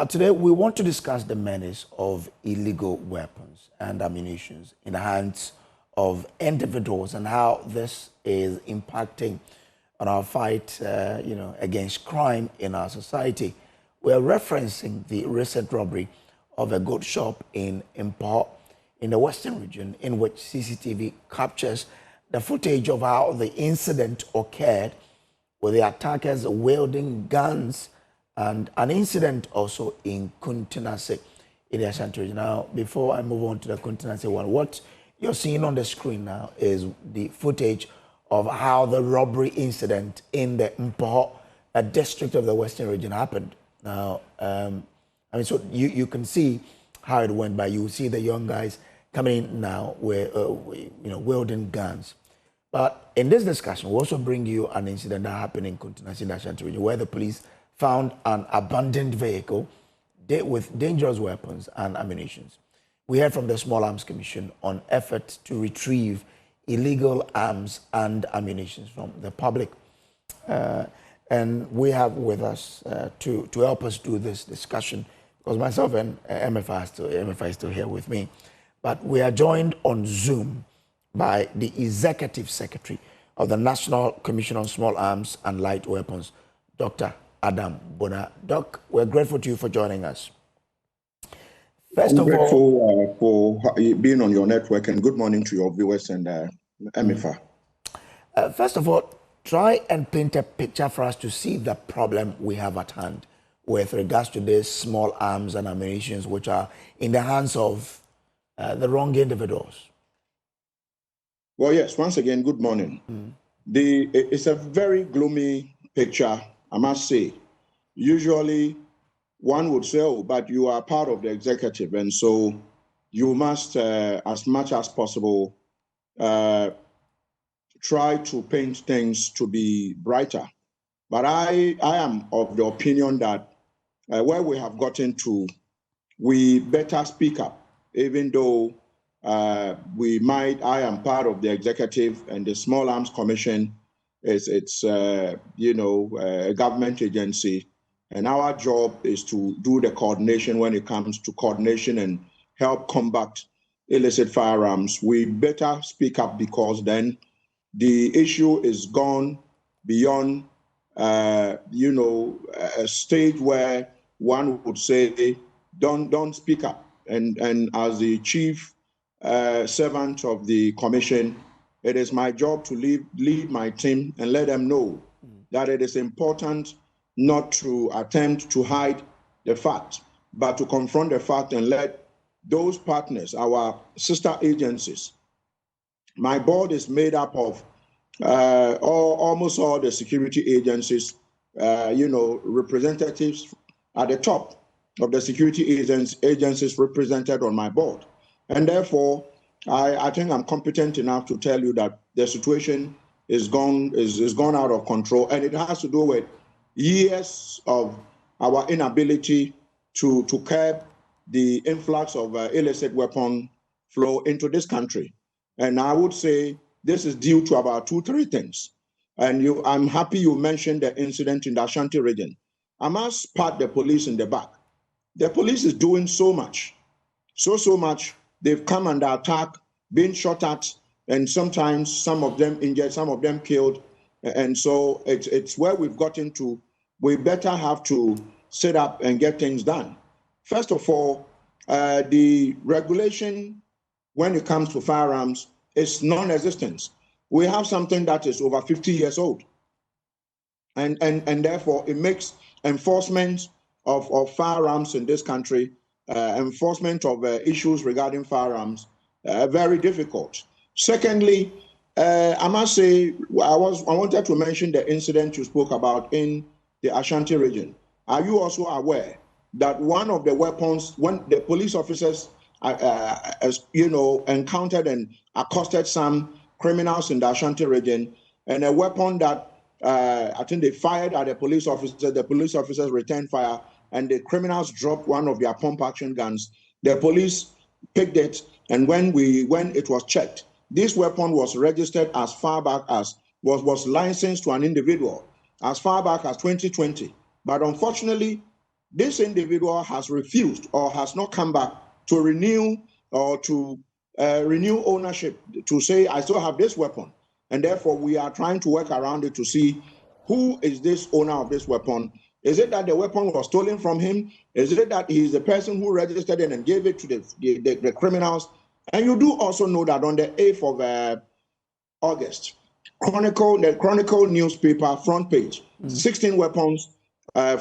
Today, we want to discuss the menace of illegal weapons and ammunition in the hands of individuals and how this is impacting on our fight, against crime in our society. We are referencing the recent robbery of a goat shop in Impo in the Western region, in which CCTV captures the footage of how the incident occurred, with the attackers wielding guns, and an incident also in Kuntinase in the Ashanti region. Now, before I move on to the Kuntinase one, what you're seeing on the screen now is the footage of how the robbery incident in the Impo district of the Western region happened. Now, so you can see how it went by. You see the young guys coming in now with, wielding guns. But in this discussion, we also bring you an incident that happened in Kuntinase in the Ashanti region, where the police found an abandoned vehicle with dangerous weapons and ammunition. We heard from the Small Arms Commission on efforts to retrieve illegal arms and ammunition from the public. And we have with us to help us do this discussion, because myself and MFI is still here with me, but we are joined on Zoom by the Executive Secretary of the National Commission on Small Arms and Light Weapons, Dr. Adam Bona. Doc, we're grateful to you for joining us. I'm grateful for being on your network, and good morning to your viewers and MFA. First of all, try and paint a picture for us to see the problem we have at hand with regards to these small arms and ammunition which are in the hands of the wrong individuals. Well, yes, once again, good morning. It's a very gloomy picture, I must say. Usually, one would say, oh, but you are part of the executive, and so you must, as much as possible, try to paint things to be brighter. But I am of the opinion that where we have gotten to, we better speak up, even though I am part of the executive, and the Small Arms Commission it's a government agency, and our job is to do the coordination when it comes to coordination and help combat illicit firearms. We better speak up, because then the issue is gone beyond a stage where one would say don't speak up. And as the chief servant of the commission, it is my job to lead my team and let them know that it is important not to attempt to hide the fact, but to confront the fact and let those partners, our sister agencies. My board is made up of almost all the security agencies, representatives at the top of the security agencies represented on my board. And therefore, I think I'm competent enough to tell you that the situation is gone out of control, and it has to do with years of our inability to curb the influx of illicit weapon flow into this country. And I would say this is due to about 2-3 things. And I'm happy you mentioned the incident in the Ashanti region. I must pat the police in the back. The police is doing so much, so much. They've come under attack, been shot at, and sometimes some of them injured, some of them killed. And so it's where we've gotten to. We better have to sit up and get things done. First of all, the regulation when it comes to firearms is non-existent. We have something that is over 50 years old. And therefore, it makes enforcement of firearms in this country, enforcement of issues regarding firearms, very difficult. Secondly, I must say, I wanted to mention the incident you spoke about in the Ashanti region. Are you also aware that one of the weapons, when the police officers, encountered and accosted some criminals in the Ashanti region, and a weapon that I think they fired at the police officers returned fire, and the criminals dropped one of their pump-action guns. The police picked it, and when it was checked, this weapon was registered as far back as, was licensed to an individual as far back as 2020. But unfortunately, this individual has refused or has not come back to renew or to renew ownership, to say, I still have this weapon. And therefore, we are trying to work around it to see who is this owner of this weapon. Is it that the weapon was stolen from him? Is it that he is the person who registered it and gave it to the criminals? And you do also know that on the 8th of August, the Chronicle newspaper front page, 16 weapons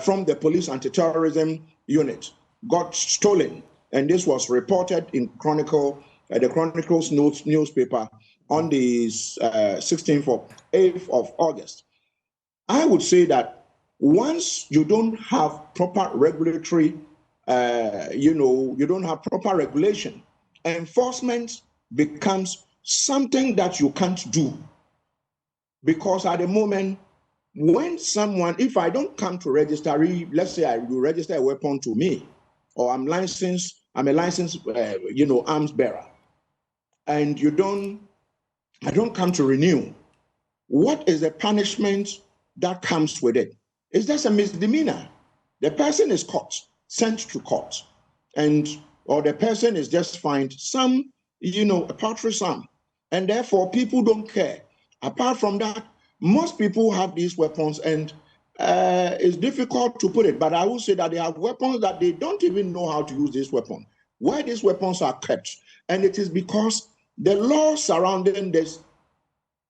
from the police anti-terrorism unit got stolen. And this was reported in Chronicle, the Chronicle's newspaper on the 8th of August. I would say that once you don't have proper regulatory, you don't have proper regulation, enforcement becomes something that you can't do. Because at the moment, when someone, if I don't come to register, let's say you register a weapon to me, or I'm a licensed, arms bearer, and I don't come to renew, what is the punishment that comes with it? It's just a misdemeanor. The person is caught, sent to court, or the person is just fined a paltry sum, and therefore people don't care. Apart from that, most people have these weapons, and it's difficult to put it, but I will say that they have weapons that they don't even know how to use this weapon, where these weapons are kept. And it is because the law surrounding this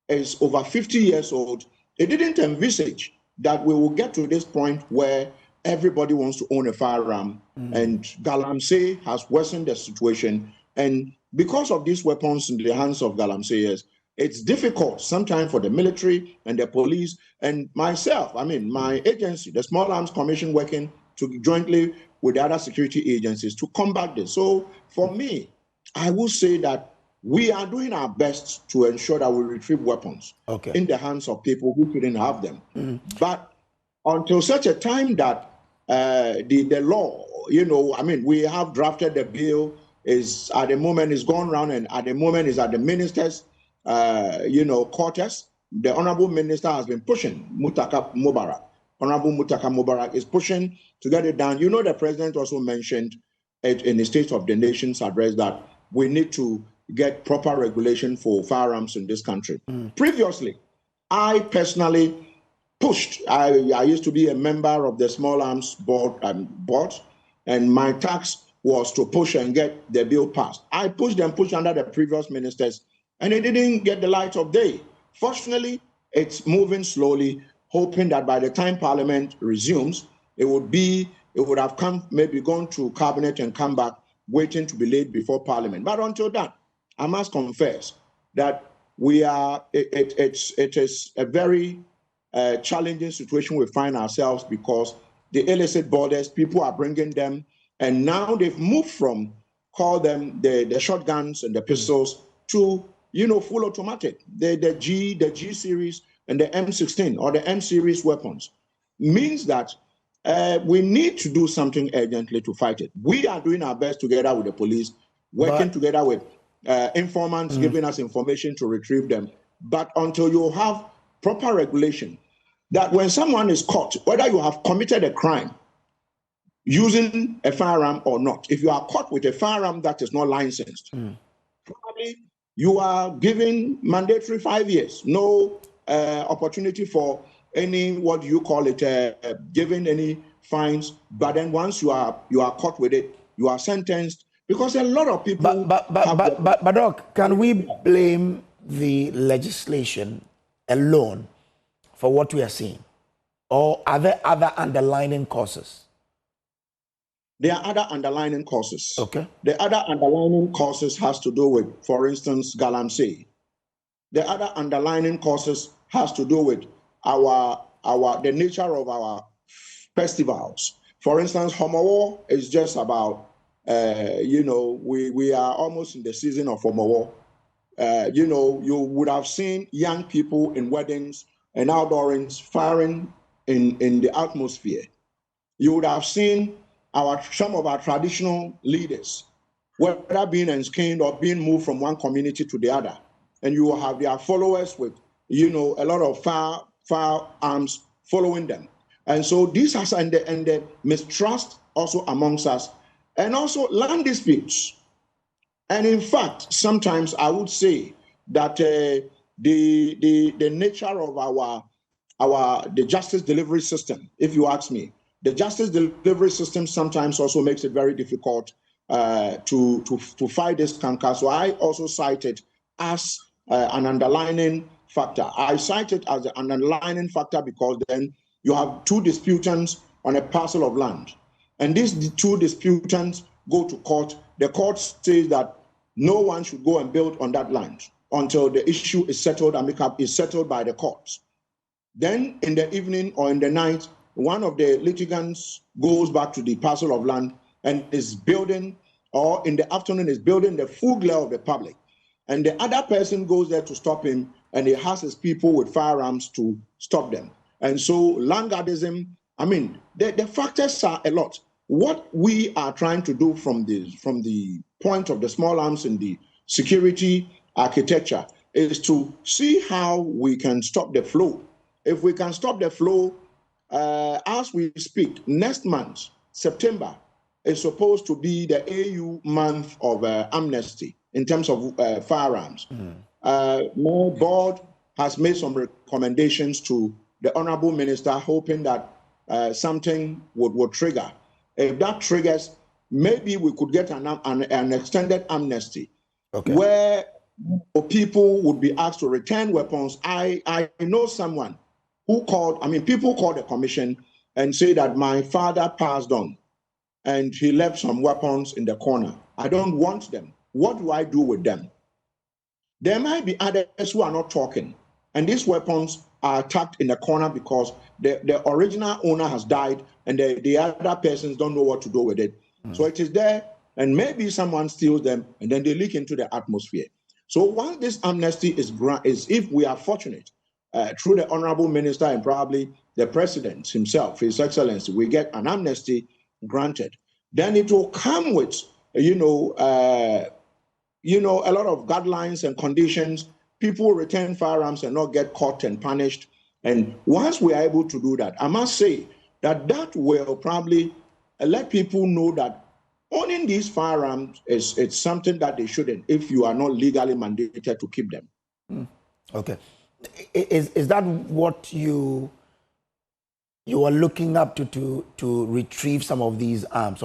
is over 50 years old. It didn't envisage that we will get to this point where everybody wants to own a firearm. And Galamsey has worsened the situation. And because of these weapons in the hands of Galamseyers, it's difficult sometimes for the military and the police and myself, my agency, the Small Arms Commission, working jointly with the other security agencies to combat this. So for me, I will say that we are doing our best to ensure that we retrieve weapons in the hands of people who couldn't have them. But until such a time that the law, we have drafted the bill, is at the moment is gone round, and at the moment is at the minister's quarters. The Honorable Minister has been pushing, Honorable Mutaka Mubarak is pushing to get it done. The President also mentioned it in the State of the Nation's address that we need to get proper regulation for firearms in this country. Previously, I personally pushed. I used to be a member of the Small Arms Board, and my task was to push and get the bill passed. I pushed under the previous ministers, and it didn't get the light of day. Fortunately, it's moving slowly, hoping that by the time Parliament resumes, it would have gone to Cabinet and come back, waiting to be laid before Parliament. But until that, I must confess that it is a very challenging situation we find ourselves, because the illicit borders, people are bringing them, and now they've moved from, call them the shotguns and the pistols, to full automatic, the G series and the M16 or the M series weapons. Means that we need to do something urgently to fight it. We are doing our best together with the police, working together with informants, giving us information to retrieve them. But until you have proper regulation, that when someone is caught, whether you have committed a crime using a firearm or not, if you are caught with a firearm that is not licensed, probably you are given mandatory 5 years, no opportunity for any, what do you call it, given any fines. But then once you are caught with it, you are sentenced, because a lot of people. But Doc, can we blame the legislation alone for what we are seeing, or are there other underlying causes? There are other underlying causes. Okay. The other underlying causes has to do with, for instance, Galamsey. The other underlying causes has to do with the nature of our festivals. For instance, Homowo is just about, we are almost in the season of Homowo. You would have seen young people in weddings and outdoorings firing in the atmosphere. You would have seen some of our traditional leaders, whether being enskined or being moved from one community to the other. And you will have their followers with, a lot of firearms following them. And so this has, and the mistrust also amongst us, and also land disputes. And in fact, sometimes I would say that the nature of the justice delivery system, if you ask me, the justice delivery system sometimes also makes it very difficult to fight this canker. So I also cite it as an underlying factor. I cite it as an underlying factor because then you have two disputants on a parcel of land, and these two disputants go to court. The court says that no one should go and build on that land until the issue is settled and is settled by the courts. Then in the evening or in the night, one of the litigants goes back to the parcel of land and is building, or in the afternoon is building the full glare of the public. And the other person goes there to stop him, and he has his people with firearms to stop them. And so landguardism, I mean, the factors are a lot. What we are trying to do from the point of the small arms in the security architecture is to see how we can stop the flow. If we can stop the flow, as we speak, next month, September, is supposed to be the AU month of amnesty in terms of firearms. My board has made some recommendations to the Honorable Minister, hoping that something would trigger. If that triggers, maybe we could get an extended amnesty, where people would be asked to return weapons. I know someone who called, people called the commission and say that my father passed on and he left some weapons in the corner. I don't want them. What do I do with them? There might be others who are not talking, and these weapons are tucked in the corner because the original owner has died and the other persons don't know what to do with it. So it is there, and maybe someone steals them and then they leak into the atmosphere. So once this amnesty is if we are fortunate, through the Honorable Minister and probably the President himself, His Excellency, we get an amnesty granted, then it will come with, a lot of guidelines and conditions. People return firearms and not get caught and punished. And once we are able to do that, I must say that will probably let people know that owning these firearms it's something that they shouldn't if you are not legally mandated to keep them. Okay. Is that what you are looking up to retrieve some of these arms,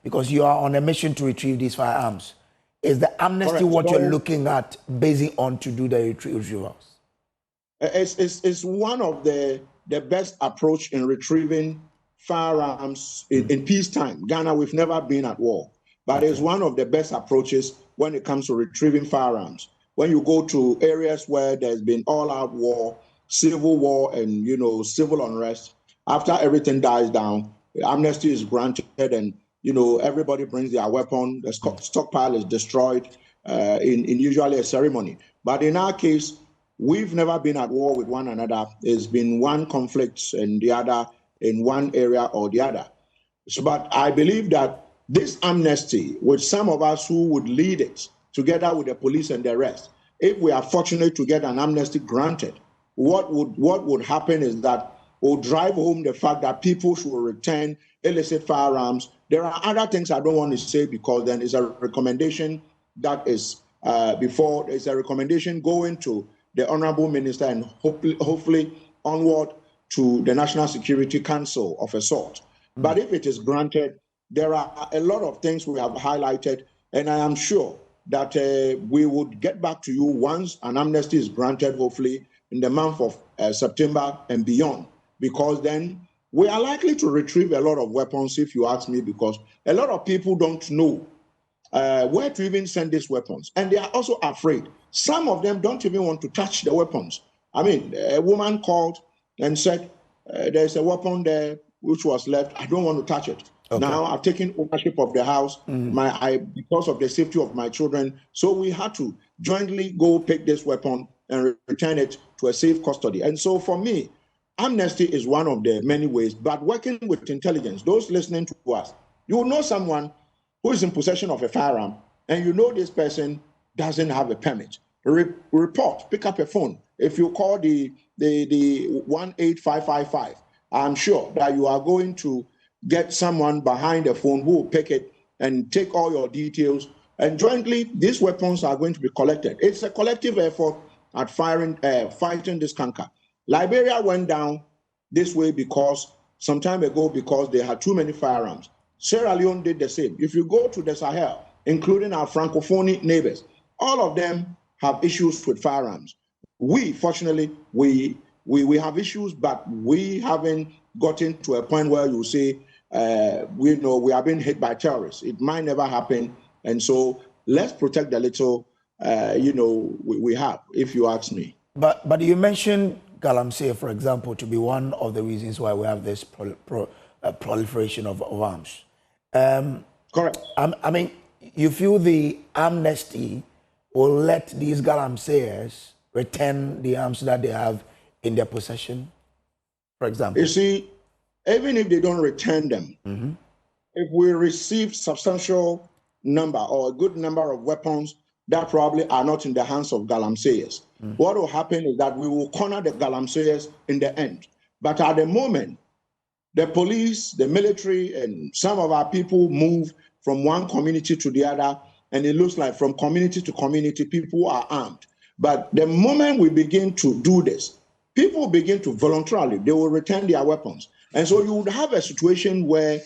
because you are on a mission to retrieve these firearms? Is the amnesty Correct. what you're looking at basing on to do the retrievals? It's one of the best approach in retrieving firearms in peacetime. Ghana, we've never been at war, but it's one of the best approaches when it comes to retrieving firearms. When you go to areas where there's been all-out war, civil war, and civil unrest, after everything dies down, amnesty is granted, and everybody brings their weapon. The stockpile is destroyed in usually a ceremony. But in our case, we've never been at war with one another. It's been one conflict and the other in one area or the other. So, but I believe that this amnesty, with some of us who would lead it, together with the police and the rest, if we are fortunate to get an amnesty granted, what would happen is that we'll drive home the fact that people should return illicit firearms. There are other things I don't want to say because then it's a recommendation that is before it's a recommendation going to the Honorable Minister and hopefully onward to the National Security Council of a sort. But if it is granted, there are a lot of things we have highlighted, and I am sure that we would get back to you once an amnesty is granted, hopefully in the month of September and beyond, because then we are likely to retrieve a lot of weapons, if you ask me, because a lot of people don't know where to even send these weapons. And they are also afraid. Some of them don't even want to touch the weapons. A woman called and said, there's a weapon there which was left. I don't want to touch it. Okay. Now I've taken ownership of the house because of the safety of my children. So we had to jointly go pick this weapon and return it to a safe custody. And so for me, amnesty is one of the many ways, but working with intelligence, those listening to us, you will know someone who is in possession of a firearm, and you know this person doesn't have a permit. Report, pick up a phone. If you call the 18555, I'm sure that you are going to get someone behind the phone who will pick it and take all your details. And jointly, these weapons are going to be collected. It's a collective effort at fighting this canker. Liberia went down this way because some time ago because they had too many firearms. Sierra Leone did the same. If you go to the Sahel, including our Francophone neighbors, all of them have issues with firearms. We, fortunately, we have issues, but we haven't gotten to a point where you say, we know we are being hit by terrorists. It might never happen. And so let's protect the little, we have, if you ask me. But you mentioned Galamsey, for example, to be one of the reasons why we have this proliferation of arms. Correct. I mean, you feel the amnesty will let these Galamseyers return the arms that they have in their possession, for example? You see, even if they don't return them, if we receive substantial number or a good number of weapons that probably are not in the hands of Galamseyers, what will happen is that we will corner the Galamseyers in the end. But at the moment, the police, the military, and some of our people move from one community to the other, and it looks like from community to community, people are armed. But the moment we begin to do this, people begin to voluntarily, they will return their weapons. And so you would have a situation where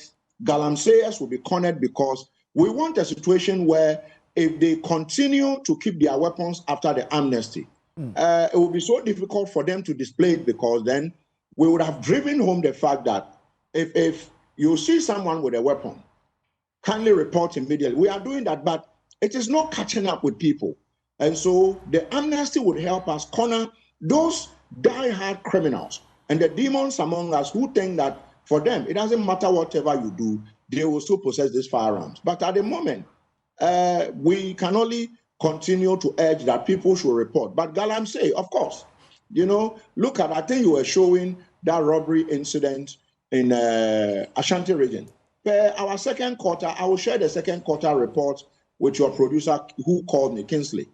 Galamseyers will be cornered because we want a situation where if they continue to keep their weapons after the amnesty, it will be so difficult for them to display it because then we would have driven home the fact that if you see someone with a weapon, kindly report immediately. We are doing that, but it is not catching up with people. And so the amnesty would help us corner those die-hard criminals and the demons among us who think that for them, it doesn't matter whatever you do, they will still possess these firearms. But at the moment, we can only continue to urge that people should report. But Galamsey, of course, look at, I think you were showing that robbery incident in Ashanti region. Our second quarter, I will share the second quarter report with your producer who called me, Kingsley.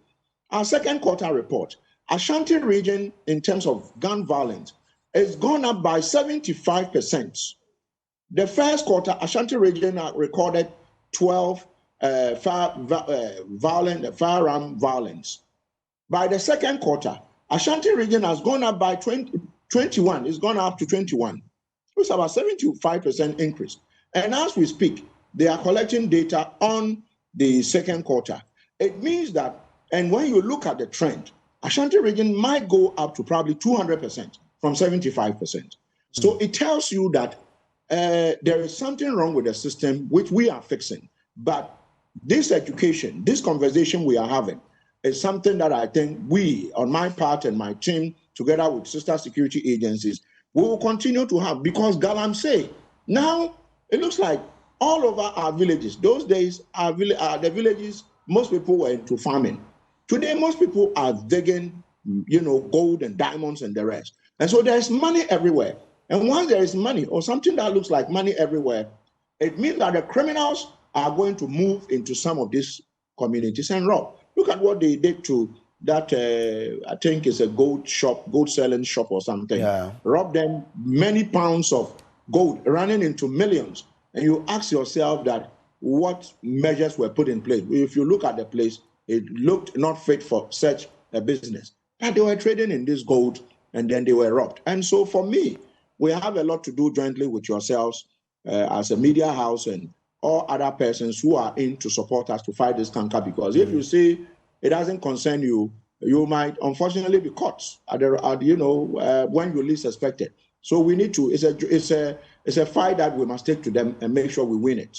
Our second quarter report, Ashanti region in terms of gun violence has gone up by 75%. The first quarter, Ashanti region recorded 12 firearm violence. By the second quarter, Ashanti region has gone up by 21. It's gone up to 21. It's about 75% increase. And as we speak, they are collecting data on the second quarter. It means that, and when you look at the trend, Ashanti region might go up to probably 200% from 75%. So it tells you that there is something wrong with the system, which we are fixing. But this education, this conversation we are having, is something that I think we, on my part and my team, together with sister security agencies, we will continue to have. Because Galamsey, now it looks like all over our villages, those days, the villages, most people were into farming. Today, most people are digging, gold and diamonds and the rest. And so there's money everywhere. And once there is money or something that looks like money everywhere, it means that the criminals are going to move into some of these communities and rob. Look at what they did to that, I think is a gold selling shop or something. Yeah. Rob them many pounds of gold, running into millions. And you ask yourself that what measures were put in place. If you look at the place, it looked not fit for such a business. But they were trading in this gold and then they were robbed. And so for me, we have a lot to do jointly with yourselves as a media house and all other persons who are in to support us to fight this canker. Because if you say it doesn't concern you, you might unfortunately be caught when you least expect it. So we need to. It's a fight that we must take to them and make sure we win it.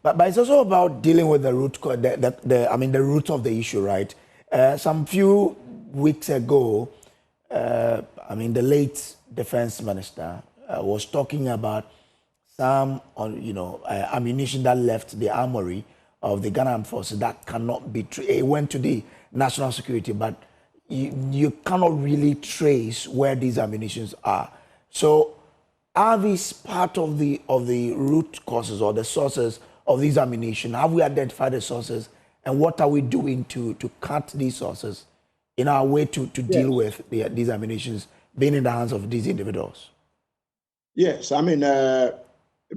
But it's also about dealing with the root, the root of the issue, right? Some few weeks ago, the late defense minister was talking about some, ammunition that left the armory of the Ghana Armed Forces that cannot be. It went to the national security, but you cannot really trace where these ammunitions are. So, are these part of the root causes or the sources of these ammunition? Have we identified the sources, and what are we doing to cut these sources in our way to deal with these ammunitions being in the hands of these individuals? Yes, I mean,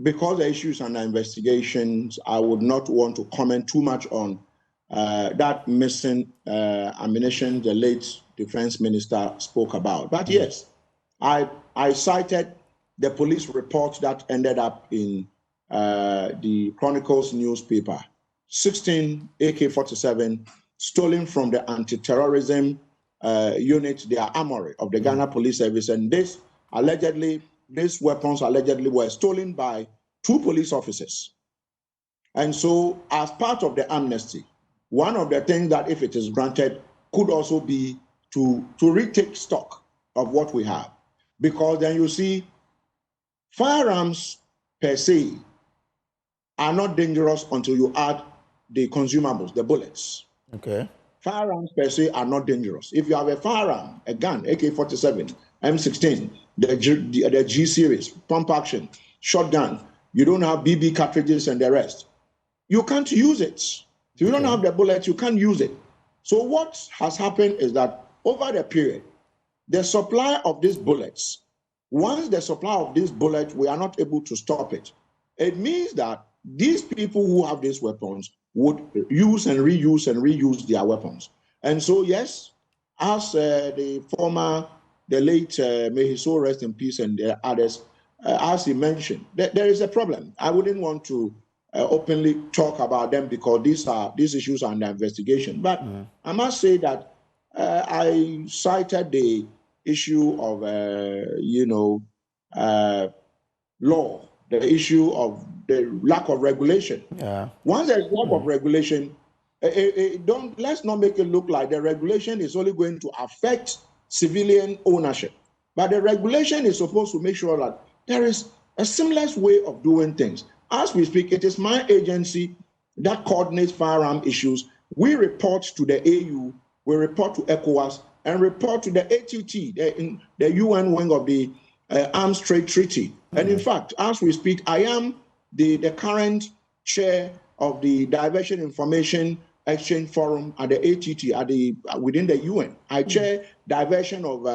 because the issues under investigations, I would not want to comment too much on that missing ammunition the late defense minister spoke about. But yes, I cited the police report that ended up in the Chronicles newspaper. 16 AK-47 stolen from the anti-terrorism unit, their armory of the Ghana Police Service. And this allegedly, these weapons allegedly were stolen by 2 police officers. And so as part of the amnesty, one of the things that if it is granted could also be to retake stock of what we have. Because then you see, firearms per se are not dangerous until you add the consumables, the bullets. Okay. Firearms per se are not dangerous. If you have a firearm, a gun, AK-47, M16, the G series, pump action, shotgun, you don't have BB cartridges and the rest, you can't use it. If you don't have the bullets, you can't use it. So what has happened is that over the period, the supply of these bullets, once the supply of these bullets, we are not able to stop it. It means that these people who have these weapons would use and reuse their weapons. And so, yes, as the late, may his soul rest in peace, and the others, as he mentioned, there is a problem. I wouldn't want to openly talk about them because these issues are under investigation. But I must say that I cited the issue of, law, the issue of the lack of regulation. Yeah. Once there's lack of regulation, let's not make it look like the regulation is only going to affect civilian ownership. But the regulation is supposed to make sure that there is a seamless way of doing things. As we speak, it is my agency that coordinates firearm issues. We report to the AU, we report to ECOWAS, and report to the ATT, the UN wing of the Arms Trade Treaty. And in fact, as we speak, I am the current chair of the Diversion Information Exchange Forum at the ATT, within the UN. I chair diversion of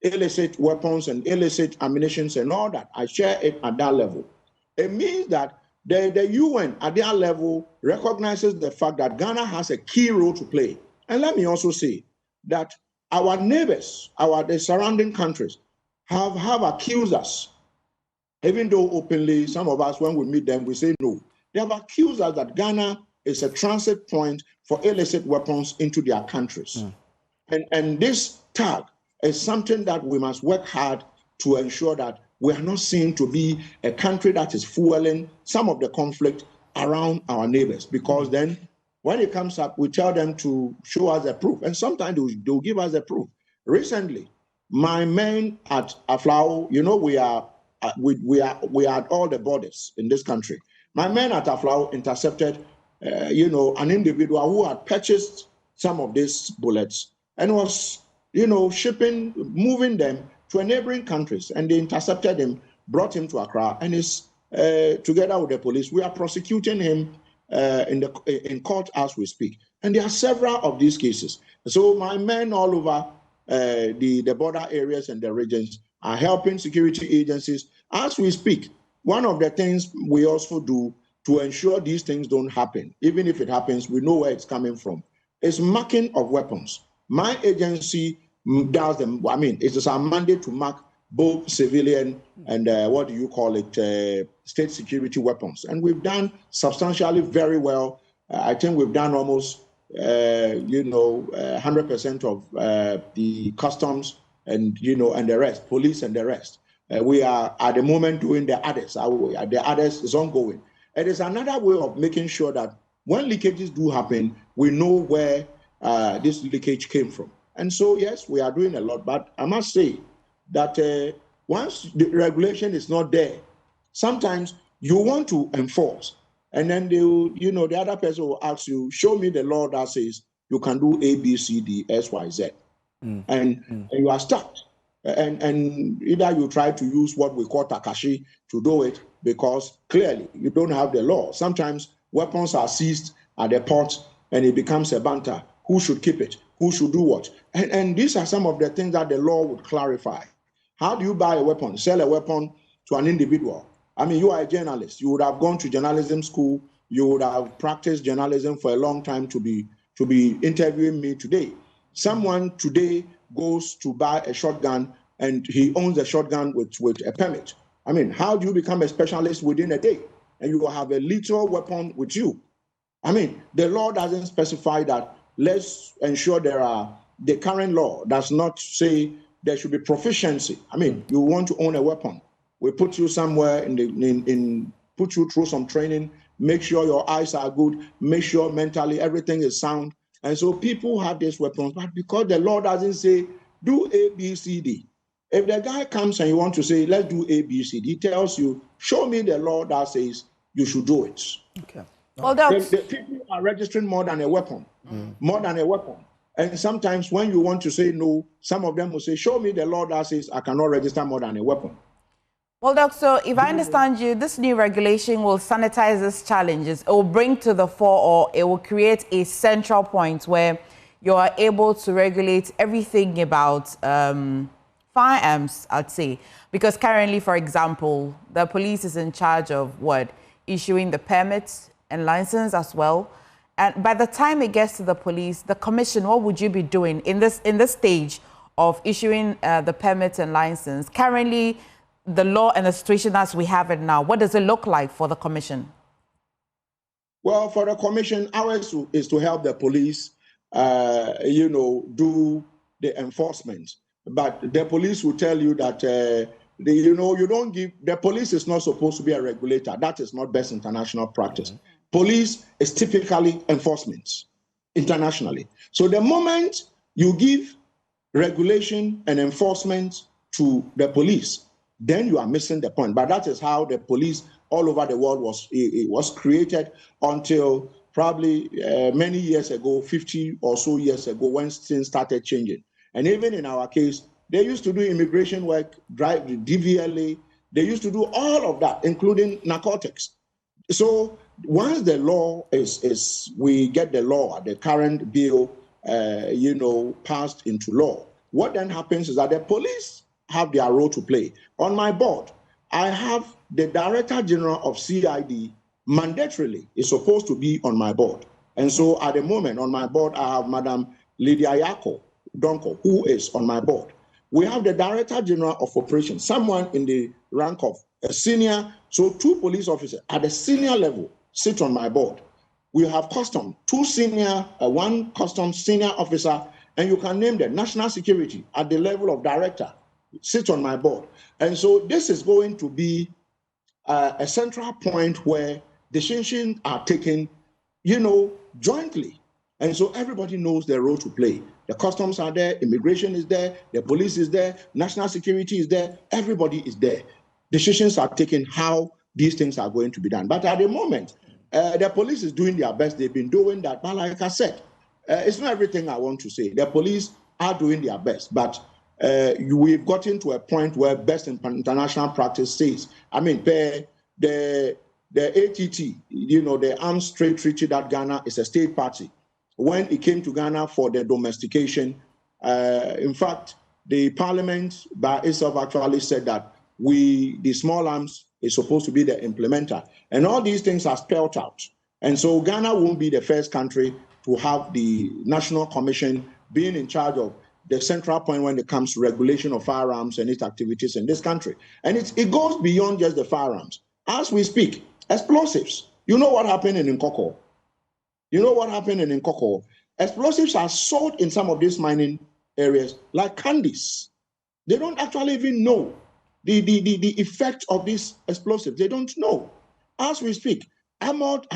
illicit weapons and illicit ammunition and all that. I chair it at that level. It means that the UN at their level recognizes the fact that Ghana has a key role to play. And let me also say that our neighbors, the surrounding countries, have accused us, even though openly, some of us, when we meet them, we say no. They have accused us that Ghana is a transit point for illicit weapons into their countries. And this tag is something that we must work hard to ensure that we are not seen to be a country that is fueling some of the conflict around our neighbors. Because then when it comes up, we tell them to show us the proof. And sometimes they'll give us the proof. Recently, my men at Aflao, we are at all the borders in this country. My men at Aflao intercepted, an individual who had purchased some of these bullets and was, moving them to neighboring countries. And they intercepted him, brought him to Accra, and is together with the police. We are prosecuting him in court as we speak. And there are several of these cases. So my men all over the border areas and the regions are helping security agencies as we speak. One of the things we also do to ensure these things don't happen, even if it happens, we know where it's coming from, is marking of weapons. My agency does them. I mean, it is our mandate to mark both civilian and state security weapons. And we've done substantially very well. I think we've done almost 100% of the customs and the rest, police and the rest. We are at the moment doing the others. The others is ongoing. It is another way of making sure that when leakages do happen, we know where this leakage came from. And so, yes, we are doing a lot. But I must say that once the regulation is not there, sometimes you want to enforce. And then the other person will ask you, show me the law that says you can do A, B, C, D, S, Y, Z. And you are stuck. And either you try to use what we call Takashi to do it because clearly you don't have the law. Sometimes weapons are seized at the port and it becomes a banter. Who should keep it? Who should do what? And these are some of the things that the law would clarify. How do you buy a weapon, sell a weapon to an individual. I mean, you are a journalist. You would have gone to journalism school. You would have practiced journalism for a long time to be interviewing me today. Someone today goes to buy a shotgun and he owns a shotgun with a permit. I mean, how do you become a specialist within a day? And you will have a lethal weapon with you. I mean, the law doesn't specify that. Let's ensure the current law does not say there should be proficiency. I mean, you want to own a weapon. We put you somewhere put you through some training, make sure your eyes are good, make sure mentally everything is sound. And so people have these weapons, but because the law doesn't say do A, B, C, D. If the guy comes and you want to say, let's do A, B, C, D, he tells you, show me the law that says you should do it. Okay. Well, that's... The people are registering more than a weapon, more than a weapon. And sometimes when you want to say no, some of them will say, show me the law that says I cannot register more than a weapon. Well, Doctor, if I understand you, this new regulation will sanitize these challenges. It will bring to the fore, or it will create a central point where you are able to regulate everything about firearms, I'd say. Because currently, for example, the police is in charge of what? Issuing the permits and license as well. And by the time it gets to the police, the commission, what would you be doing in this stage of issuing the permits and license? Currently, the law and the situation as we have it now, what does it look like for the commission? Well, for the commission, ours is to help the police, do the enforcement. But the police will tell you that, the police is not supposed to be a regulator. That is not best international practice. Police is typically enforcement internationally. So the moment you give regulation and enforcement to the police, then you are missing the point. But that is how the police all over the world was created until probably many years ago, 50 or so years ago, when things started changing. And even in our case, they used to do immigration work, drive the DVLA. They used to do all of that, including narcotics. So once the law we get the law, the current bill, passed into law, what then happens is that the police have their role to play. On my board, I have the Director General of CID mandatorily is supposed to be on my board. And so at the moment on my board, I have Madam Lydia Yako Donko, who is on my board. We have the Director General of Operations, someone in the rank of a senior, so 2 police officers at the senior level sit on my board. We have custom, 2 senior, 1 custom senior officer, and you can name them. National Security at the level of director sit on my board. And so this is going to be a central point where decisions are taken, jointly. And so everybody knows their role to play. The customs are there, immigration is there, the police is there, national security is there, everybody is there. Decisions are taken how these things are going to be done. But at the moment, the police is doing their best. They've been doing that. But like I said, it's not everything I want to say. The police are doing their best. But we've gotten to a point where best international practice says, I mean, the ATT, the Arms Trade Treaty that Ghana is a state party. When it came to Ghana for the domestication, in fact, the parliament by itself actually said that the small arms is supposed to be the implementer. And all these things are spelled out. And so Ghana won't be the first country to have the National Commission being in charge of the central point when it comes to regulation of firearms and its activities in this country. And it goes beyond just the firearms. As we speak, explosives. You know what happened in Nkoko? Explosives are sold in some of these mining areas like candies. They don't actually even know the effect of these explosives. They don't know. As we speak, armored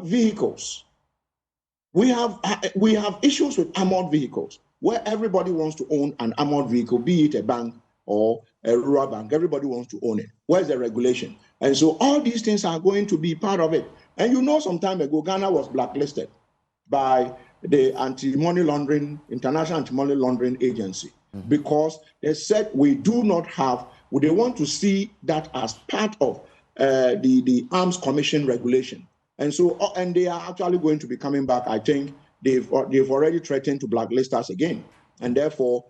vehicles. We have issues with armored vehicles where everybody wants to own an armored vehicle, be it a bank or a rural bank. Everybody wants to own it. Where's the regulation? And so all these things are going to be part of it. And some time ago, Ghana was blacklisted by the International Anti-Money Laundering Agency, because they said we do not have, they want to see that as part of the Arms Commission regulation. And so, and they are actually going to be coming back. I think they've already threatened to blacklist us again. And therefore,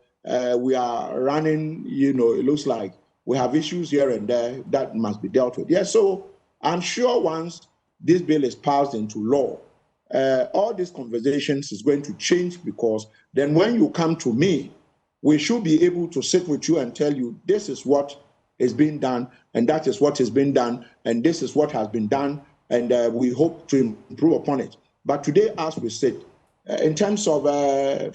we are running, it looks like We have issues here and there that must be dealt with. Yes, so I'm sure once this bill is passed into law, all these conversations is going to change, because then when you come to me, we should be able to sit with you and tell you this is what is being done, and that is what is being done, and this is what has been done, and we hope to improve upon it. But today, as we sit, in terms of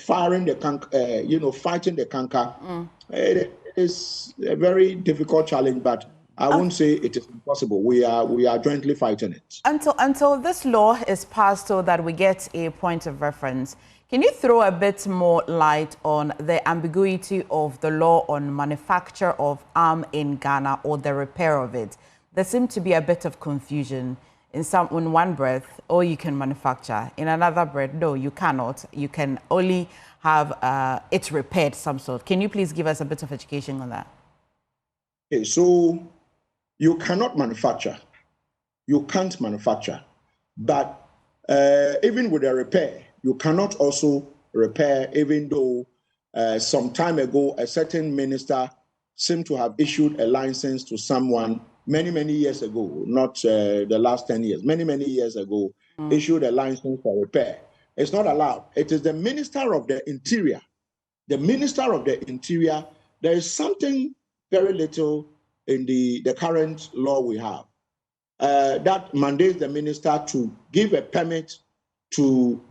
firing the fighting the canker, it is a very difficult challenge, but I won't say it is impossible. We are jointly fighting it. Until this law is passed so that we get a point of reference, can you throw a bit more light on the ambiguity of the law on manufacture of arm in Ghana or the repair of it? There seemed to be a bit of confusion. In one breath, oh, you can manufacture. In another breath, no, you cannot. You can only have it repaired some sort. Can you please give us a bit of education on that? Okay, so you cannot manufacture. You can't manufacture. But even with a repair, you cannot also repair, even though some time ago, a certain minister seemed to have issued a license to someone many years ago, not the last 10 years, many years ago, issued a license for repair. It's not allowed. It is the Minister of the Interior. The Minister of the Interior, there is something very little in the current law we have that mandates the minister to give a permit to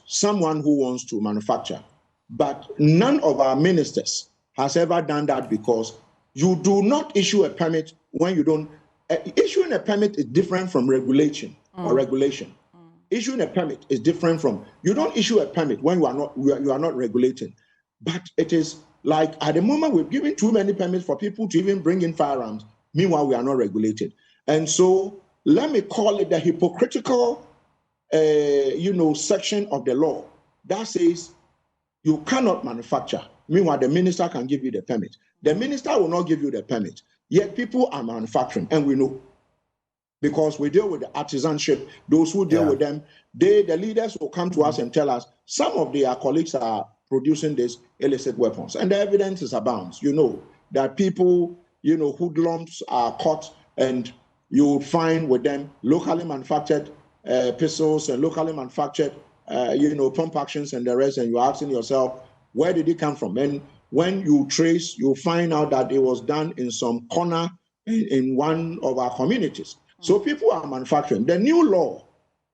someone who wants to manufacture. But none of our ministers has ever done that, because you do not issue a permit when you don't. Issuing a permit is different from regulation or regulation. Issuing a permit is different from, you don't issue a permit when you are not regulating. But it is like, at the moment, we've given too many permits for people to even bring in firearms. Meanwhile, we are not regulated. And so let me call it the hypocritical section of the law that says you cannot manufacture. Meanwhile, the minister can give you the permit. The minister will not give you the permit. Yet people are manufacturing, and we know, because we deal with the artisanship. Those who deal with them, the leaders will come to us and tell us some of their colleagues are producing these illicit weapons, and the evidence is abounds. You know that people, hoodlums are caught, and you will find with them locally manufactured pistols and locally manufactured, pump actions and the rest, and you're asking yourself, where did it come from? And when you trace, you find out that it was done in some corner in one of our communities. So people are manufacturing. The new law,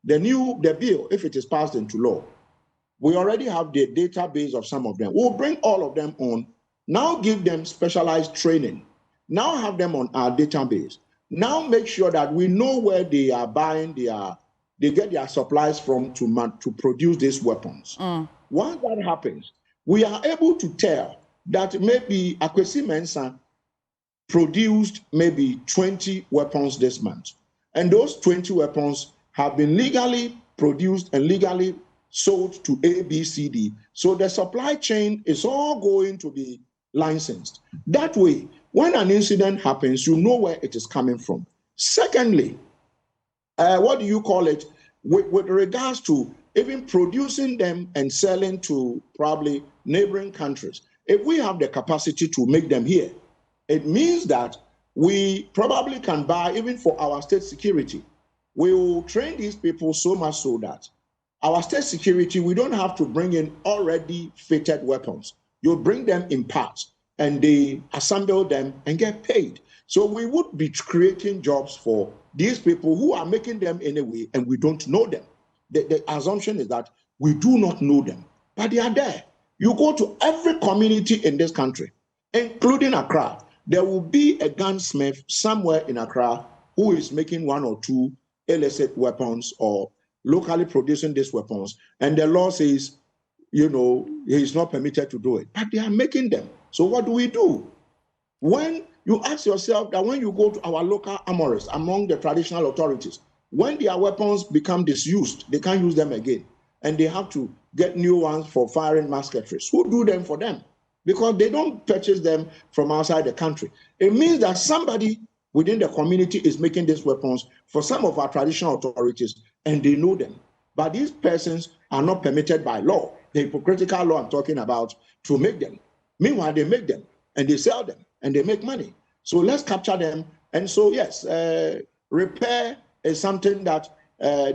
the bill, if it is passed into law, we already have the database of some of them. We'll bring all of them on, now give them specialized training, now have them on our database, now make sure that we know where they are buying they get their supplies from to produce these weapons. Once that happens, we are able to tell that maybe Akwesi Mensah produced maybe 20 weapons this month. And those 20 weapons have been legally produced and legally sold to ABCD. So the supply chain is all going to be licensed. That way, when an incident happens, you know where it is coming from. Secondly, what do you call it? With regards to even producing them and selling to probably neighboring countries, if we have the capacity to make them here, it means that we probably can buy, even for our state security. We will train these people so much so that our state security, we don't have to bring in already fitted weapons. You bring them in parts and they assemble them and get paid. So we would be creating jobs for these people who are making them anyway, and we don't know them. The assumption is that we do not know them, but they are there. You go to every community in this country, including Accra, there will be a gunsmith somewhere in Accra who is making one or two illicit weapons or locally producing these weapons. And the law says, he is not permitted to do it, but they are making them. So what do we do? When you ask yourself that when you go to our local armorists among the traditional authorities, when their weapons become disused, they can't use them again. And they have to get new ones for firing musketries. Who do them for them? Because they don't purchase them from outside the country. It means that somebody within the community is making these weapons for some of our traditional authorities, and they know them. But these persons are not permitted by law, the hypocritical law I'm talking about, to make them. Meanwhile, they make them, and they sell them, and they make money. So let's capture them. And so, yes, repair is something that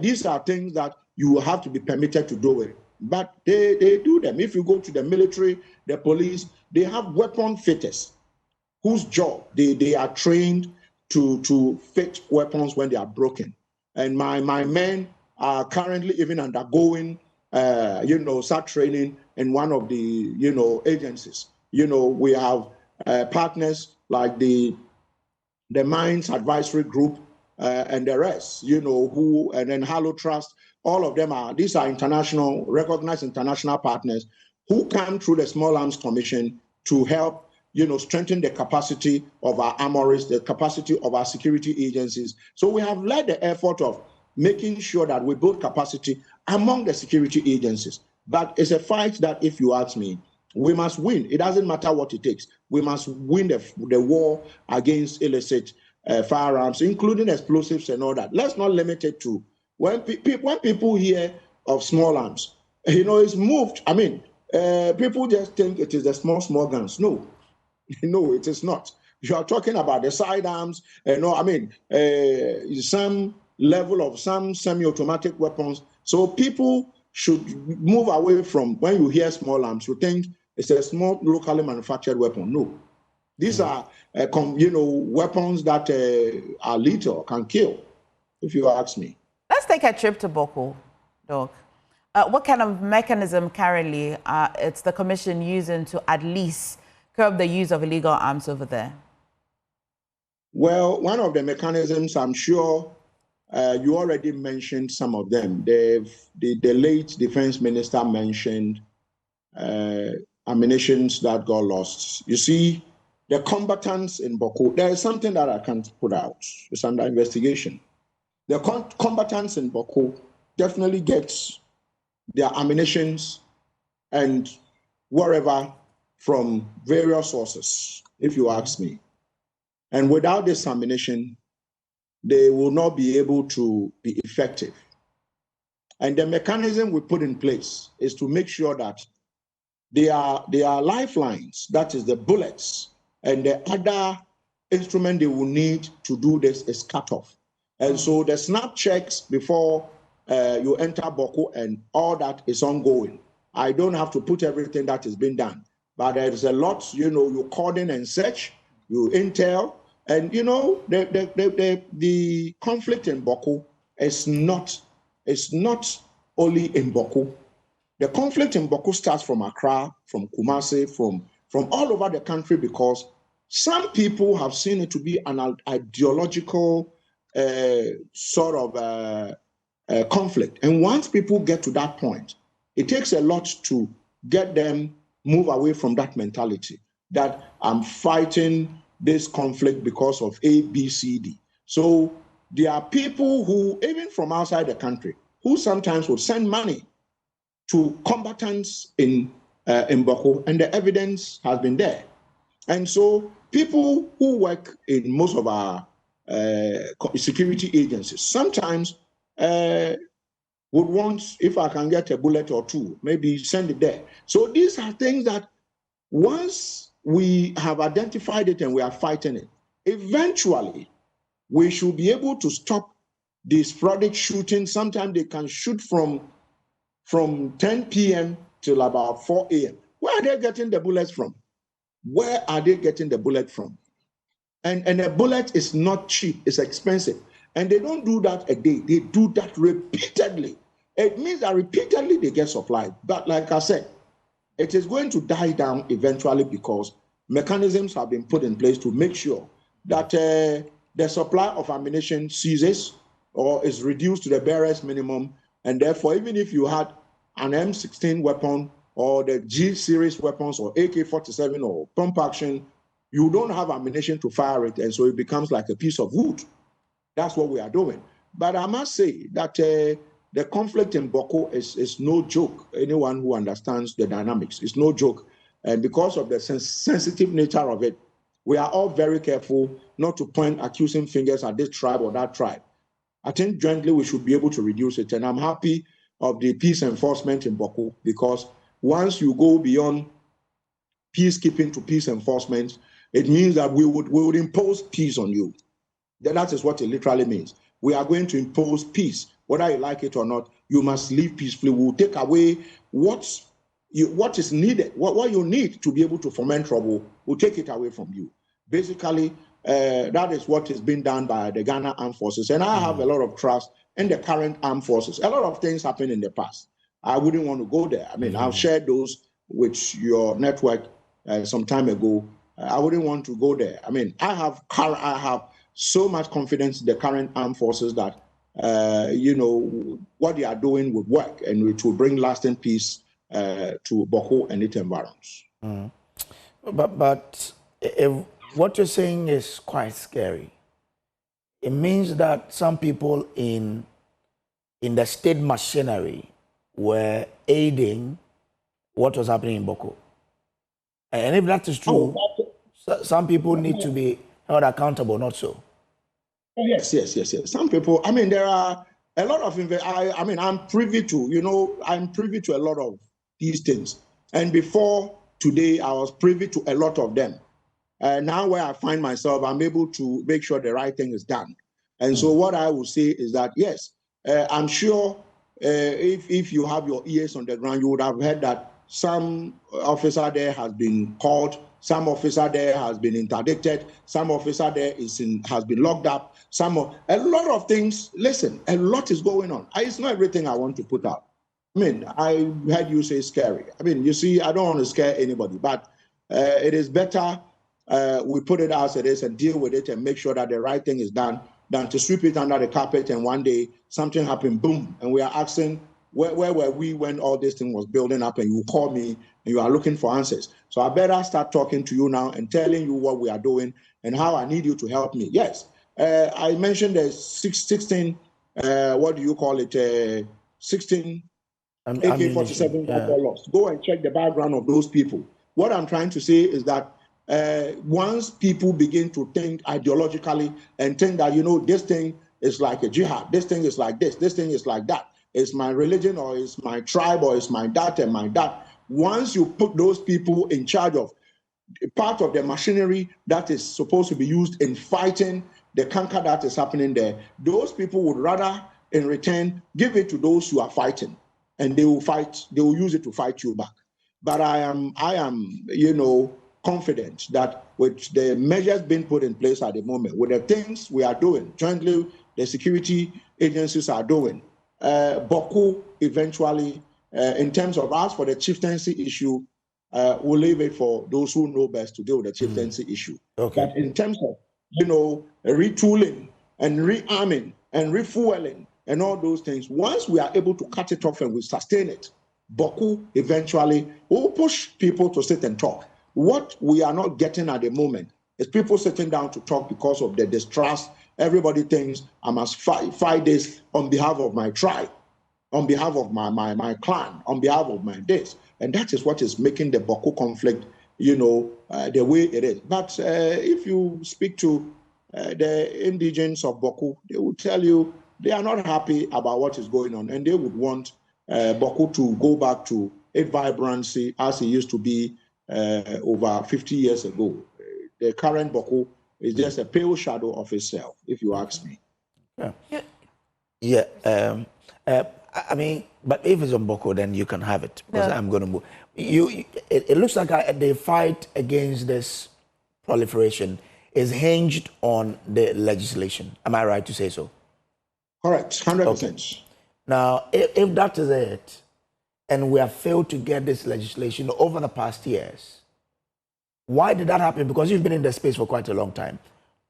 these are things that you have to be permitted to do it. But they do them. If you go to the military, the police, they have weapon fitters whose job they are trained to fix weapons when they are broken. And my men are currently even undergoing SAT training in one of the agencies. We have partners like the Mines Advisory Group and the rest, and then Hallow Trust. All of them these are recognized international partners who come through the Small Arms Commission to help strengthen the capacity of our armories, the capacity of our security agencies. So we have led the effort of making sure that we build capacity among the security agencies. But it's a fight that, if you ask me, we must win. It doesn't matter what it takes. We must win the war against illicit firearms, including explosives and all that. Let's not limit it to when people hear of small arms, it's moved. I mean, people just think it is the small guns. No, no, it is not. You are talking about the sidearms, some level of some semi-automatic weapons. So people should move away from, when you hear small arms, you think it's a small locally manufactured weapon. No, these are weapons that are lethal, can kill, if you ask me. Let's take a trip to Bawku, Doc. What kind of mechanism currently it's the commission using to at least curb the use of illegal arms over there? Well, one of the mechanisms, I'm sure you already mentioned some of them. The late defense minister mentioned ammunitions that got lost. You see, the combatants in Bawku, there is something that I can't put out. It's under investigation. The combatants in Bawku definitely get their ammunitions and wherever from various sources, if you ask me. And without this ammunition, they will not be able to be effective. And the mechanism we put in place is to make sure that there are lifelines, that is the bullets, and the other instrument they will need to do this is cut off. And so the snap checks before you enter Bawku and all that is ongoing. I don't have to put everything that is being done, but there is a lot, you cordon and search, you intel, and the conflict in Bawku is not only in Bawku. The conflict in Bawku starts from Accra, from Kumasi, from all over the country, because some people have seen it to be an ideological sort of conflict. And once people get to that point, it takes a lot to get them move away from that mentality that I'm fighting this conflict because of A, B, C, D. So there are people who, even from outside the country, who sometimes would send money to combatants in Bawku, and the evidence has been there. And so people who work in most of our security agencies sometimes would want, if I can get a bullet or two, maybe send it there. So these are things that once we have identified it and we are fighting it, eventually we should be able to stop this sporadic shooting. Sometimes they can shoot from 10 p.m. till about 4 a.m. Where are they getting the bullets from? Where are they getting the bullet from? And a bullet is not cheap, it's expensive. And they don't do that a day, they do that repeatedly. It means that repeatedly they get supplied. But like I said, it is going to die down eventually because mechanisms have been put in place to make sure that the supply of ammunition ceases or is reduced to the barest minimum. And therefore, even if you had an M16 weapon or the G series weapons or AK-47 or pump action, you don't have ammunition to fire it, and so it becomes like a piece of wood. That's what we are doing. But I must say that the conflict in Bawku is no joke. Anyone who understands the dynamics, it's no joke. And because of the sensitive nature of it, we are all very careful not to point accusing fingers at this tribe or that tribe. I think jointly we should be able to reduce it. And I'm happy of the peace enforcement in Bawku, because once you go beyond peacekeeping to peace enforcement, It means that we would impose peace on you. That is what it literally means. We are going to impose peace. Whether you like it or not, you must live peacefully. We will take away what is needed, what you need to be able to foment trouble. We'll take it away from you. Basically, that is what is being done by the Ghana Armed Forces. And I have a lot of trust in the current armed forces. A lot of things happened in the past. I wouldn't want to go there. I mean, I've shared those with your network some time ago. I wouldn't want to go there. I mean, I have so much confidence in the current armed forces that, what they are doing would work and it will bring lasting peace to Bawku and its environs. But if what you're saying is quite scary. It means that some people in the state machinery were aiding what was happening in Bawku. And if that is true, some people need to be held accountable, not so. Yes. Some people, I mean, there are a lot of, I'm privy to, I'm privy to a lot of these things. And before today, I was privy to a lot of them. Now where I find myself, I'm able to make sure the right thing is done. And so what I will say is that, yes, I'm sure if you have your ears on the ground, you would have heard that some officer there has been caught, some officer there has been interdicted, some officer there has been locked up, a lot of things. Listen, a lot is going on. It's not everything I want to put out. I mean, I heard you say scary. I mean, you see, I don't want to scare anybody, but it is better we put it as it is and deal with it and make sure that the right thing is done than to sweep it under the carpet and one day something happened, boom, and we are asking, where were we when all this thing was building up, and you call me and you are looking for answers. So I better start talking to you now and telling you what we are doing and how I need you to help me. Yes, I mentioned the 16, what do you call it, 16 AK-47 that were lost. Go and check the background of those people. What I'm trying to say is that once people begin to think ideologically and think that, this thing is like a jihad, this thing is like this thing is like that, it's my religion or it's my tribe or it's my that and my that. Once you put those people in charge of part of the machinery that is supposed to be used in fighting the canker that is happening there, those people would rather in return give it to those who are fighting, and they will use it to fight you back. But I am confident that with the measures being put in place at the moment, with the things we are doing jointly, the security agencies are doing, Bawku eventually, in terms of us for the chieftaincy issue, we'll leave it for those who know best to deal with the chieftaincy issue. Okay. But in terms of, retooling and rearming and refueling and all those things, once we are able to cut it off and we sustain it, Bawku eventually will push people to sit and talk. What we are not getting at the moment is people sitting down to talk because of the distrust. Everybody thinks I must fight this on behalf of my tribe, on behalf of my clan, on behalf of my this. And that is what is making the Bawku conflict, the way it is. But if you speak to the indigents of Bawku, they will tell you they are not happy about what is going on, and they would want Bawku to go back to its vibrancy as it used to be over 50 years ago. The current Bawku is just a pale shadow of itself, if you ask me. Yeah. I mean, but if it's on Bawku, then you can have it, because I'm going to move. It looks like the fight against this proliferation is hinged on the legislation. Am I right to say so? Correct, 100%. Okay. Now, if that is it, and we have failed to get this legislation over the past years, why did that happen? Because you've been in the space for quite a long time.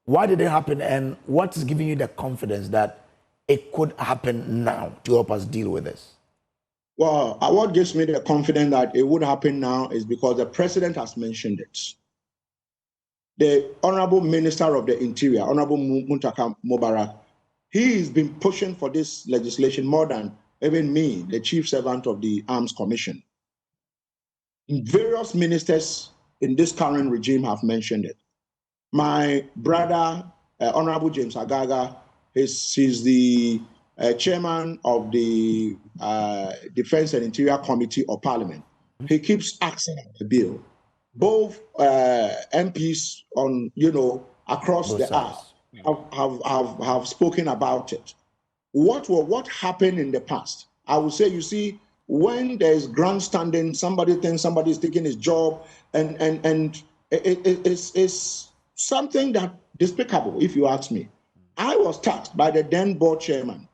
Why did it happen, and what is giving you the confidence that it could happen now to help us deal with this? Well, what gives me the confidence that it would happen now is because the president has mentioned it. The Honorable Minister of the Interior, Honorable Muntaka Mubarak, he has been pushing for this legislation more than even me, the chief servant of the Arms Commission. Various ministers in this current regime have mentioned it. My brother, Honorable James Agaga, he's the chairman of the Defense and Interior Committee of Parliament. He keeps asking the bill. both MPs on, across Both the aisle sides. have spoken about it. What happened in the past? I would say, you see, when there's grandstanding, somebody thinks somebody is taking his job, and it's something that despicable, if you ask me. I was tasked by the then board chairman.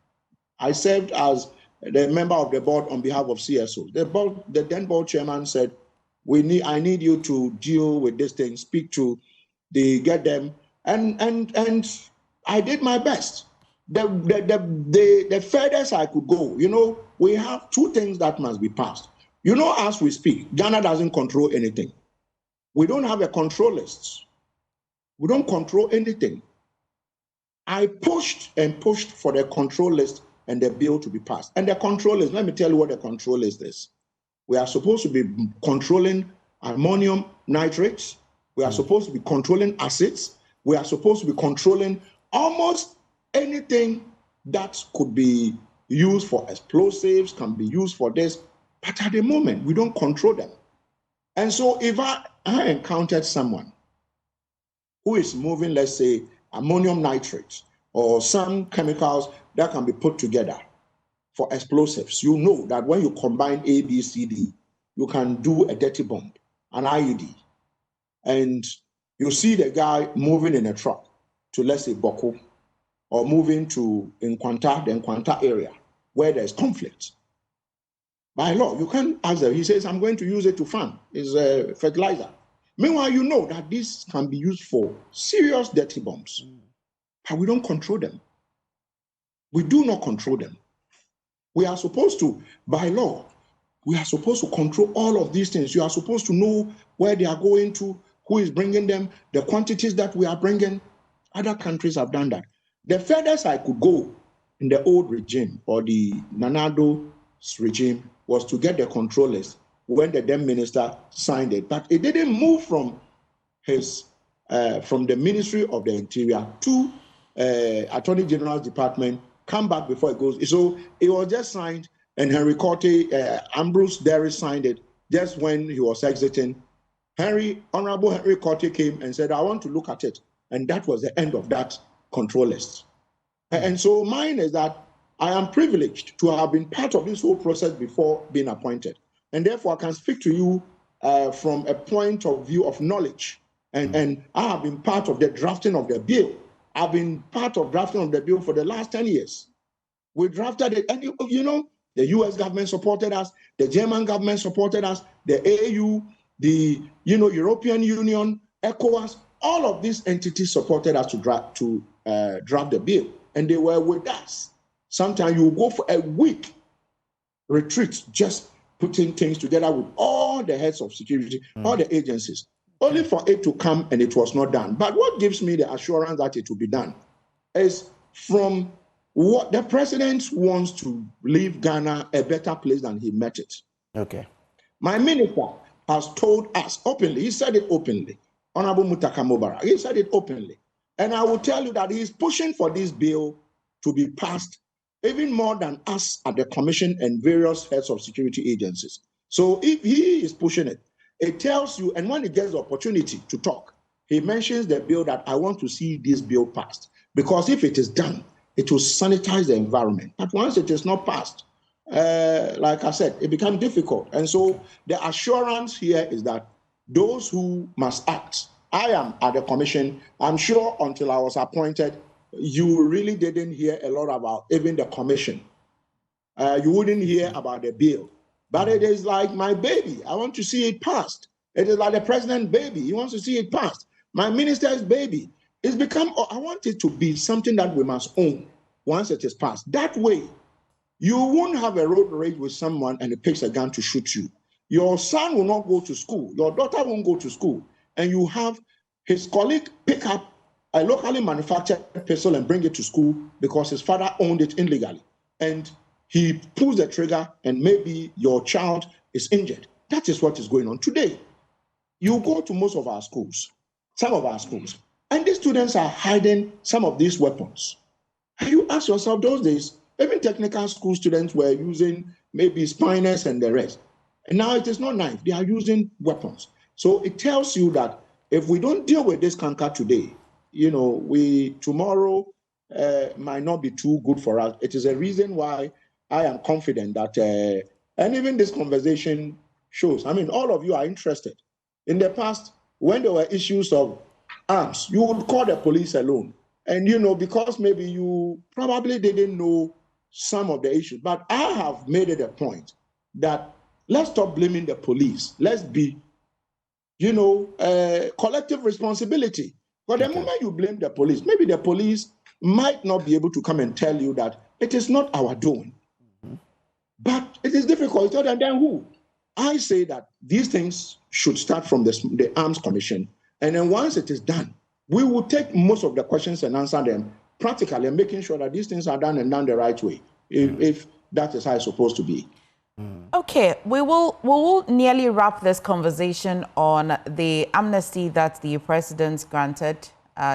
I served as the member of the board on behalf of CSO. The then board chairman said, I need you to deal with this thing, speak to get them, and I did my best. The furthest I could go, we have two things that must be passed. As we speak, Ghana doesn't control anything. We don't have a control list. We don't control anything. I pushed and pushed for the control list and the bill to be passed. And the control list, let me tell you what the control list is. We are supposed to be controlling ammonium nitrates. We are supposed to be controlling acids. We are supposed to be controlling almost anything that could be used for explosives, can be used for this. But at the moment, we don't control them. And so if I encountered someone who is moving, let's say, ammonium nitrate or some chemicals that can be put together for explosives, you know that when you combine A, B, C, D, you can do a dirty bomb, an IED. And you see the guy moving in a truck to, let's say, Bawku, or moving to the Nkwanta area where there's conflict. By law, you can't ask him. He says, I'm going to use it to farm. It's a fertilizer. Meanwhile, you know that this can be used for serious dirty bombs, but we don't control them. We do not control them. We are supposed to, by law, we are supposed to control all of these things. You are supposed to know where they are going to, who is bringing them, the quantities that we are bringing. Other countries have done that. The furthest I could go in the old regime or the Nanado's regime was to get the control list when the then minister signed it. But it didn't move from from the Ministry of the Interior to Attorney General's Department, come back before it goes. So it was just signed, and Ambrose Derry signed it just when he was exiting. Honorable Henry Corte came and said, I want to look at it. And that was the end of that control list. And so mine is that I am privileged to have been part of this whole process before being appointed. And therefore, I can speak to you from a point of view of knowledge. And I have been part of the drafting of the bill. I've been part of drafting of the bill for the last 10 years. We drafted it, and the US government supported us, the German government supported us, the AU, the European Union, ECOWAS, all of these entities supported us to draft the bill, and they were with us. Sometimes you go for a week retreat, just putting things together with all the heads of security, all the agencies, only for it to come and it was not done. But what gives me the assurance that it will be done is from what the president wants to leave Ghana a better place than he met it. Okay. My minister has told us openly, he said it openly, Honorable Mutaka Mobara, he said it openly. And I will tell you that he is pushing for this bill to be passed even more than us at the commission and various heads of security agencies. So if he is pushing it, it tells you, and when he gets the opportunity to talk, he mentions the bill that I want to see this bill passed. Because if it is done, it will sanitize the environment. But once it is not passed, like I said, it becomes difficult. And so the assurance here is that those who must act, I am at the commission, I'm sure until I was appointed, you really didn't hear a lot about even the commission. You wouldn't hear about the bill. But it is like my baby. I want to see it passed. It is like the president's baby. He wants to see it passed. My minister's baby. It's become, I want it to be something that we must own once it is passed. That way, you won't have a road rage with someone and he picks a gun to shoot you. Your son will not go to school. Your daughter won't go to school. And you have his colleague pick up a locally manufactured pistol and bring it to school because his father owned it illegally. And he pulls the trigger and maybe your child is injured. That is what is going on today. You go to most of our schools, some of our schools, and these students are hiding some of these weapons. And you ask yourself, those days, even technical school students were using maybe spiners and the rest. And now it is not knife. They are using weapons. So it tells you that if we don't deal with this canker today, tomorrow might not be too good for us. It is a reason why I am confident that, and even this conversation shows, all of you are interested. In the past, when there were issues of arms, you would call the police alone. And, because maybe you probably didn't know some of the issues. But I have made it a point that let's stop blaming the police. Let's be, collective responsibility. But the moment you blame the police, maybe the police might not be able to come and tell you that it is not our doing. But it is difficult. And then who? I say that these things should start from the Arms Commission. And then once it is done, we will take most of the questions and answer them practically, and making sure that these things are done and done the right way, if that is how it's supposed to be. Okay, we will nearly wrap this conversation on the amnesty that the president granted.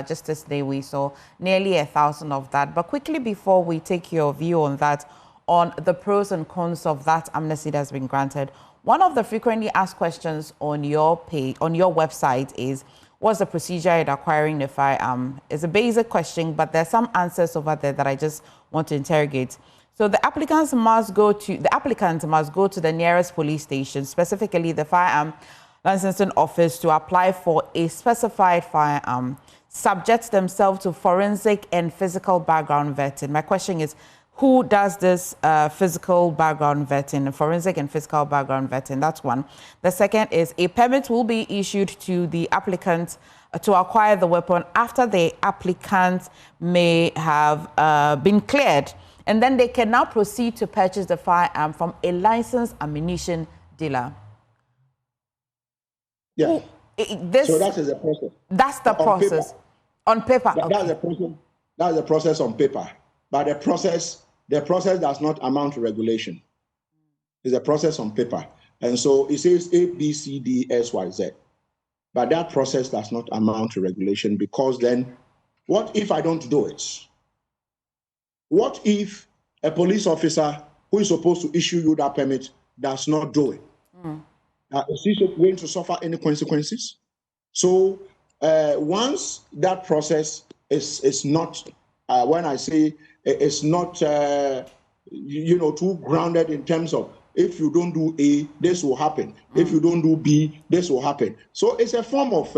Just this day we saw nearly 1,000 of that. But quickly, before we take your view on that, on the pros and cons of that amnesty that's been granted, one of the frequently asked questions on your page, on your website, is what's the procedure in acquiring the firearm? It's a basic question, but there's some answers over there that I just want to interrogate. So the applicant must go to the nearest police station, specifically the firearm licensing office, to apply for a specified firearm, subject themselves to forensic and physical background vetting. My question is, who does this physical background vetting, forensic and physical background vetting? That's one. The second is a permit will be issued to the applicant to acquire the weapon after the applicant may have been cleared. And then they can now proceed to purchase the firearm from a licensed ammunition dealer. Yeah. So that is the process. That's the process. On paper. That's the process. That's the process on paper. But the process does not amount to regulation. It's a process on paper. And so it says A, B, C, D, S, Y, Z. But that process does not amount to regulation, because then what if I don't do it? What if a police officer who is supposed to issue you that permit does not do it? Is he going to suffer any consequences? So once that process is not, when I say it's not, too grounded in terms of, if you don't do A, this will happen. If you don't do B, this will happen. So it's a form of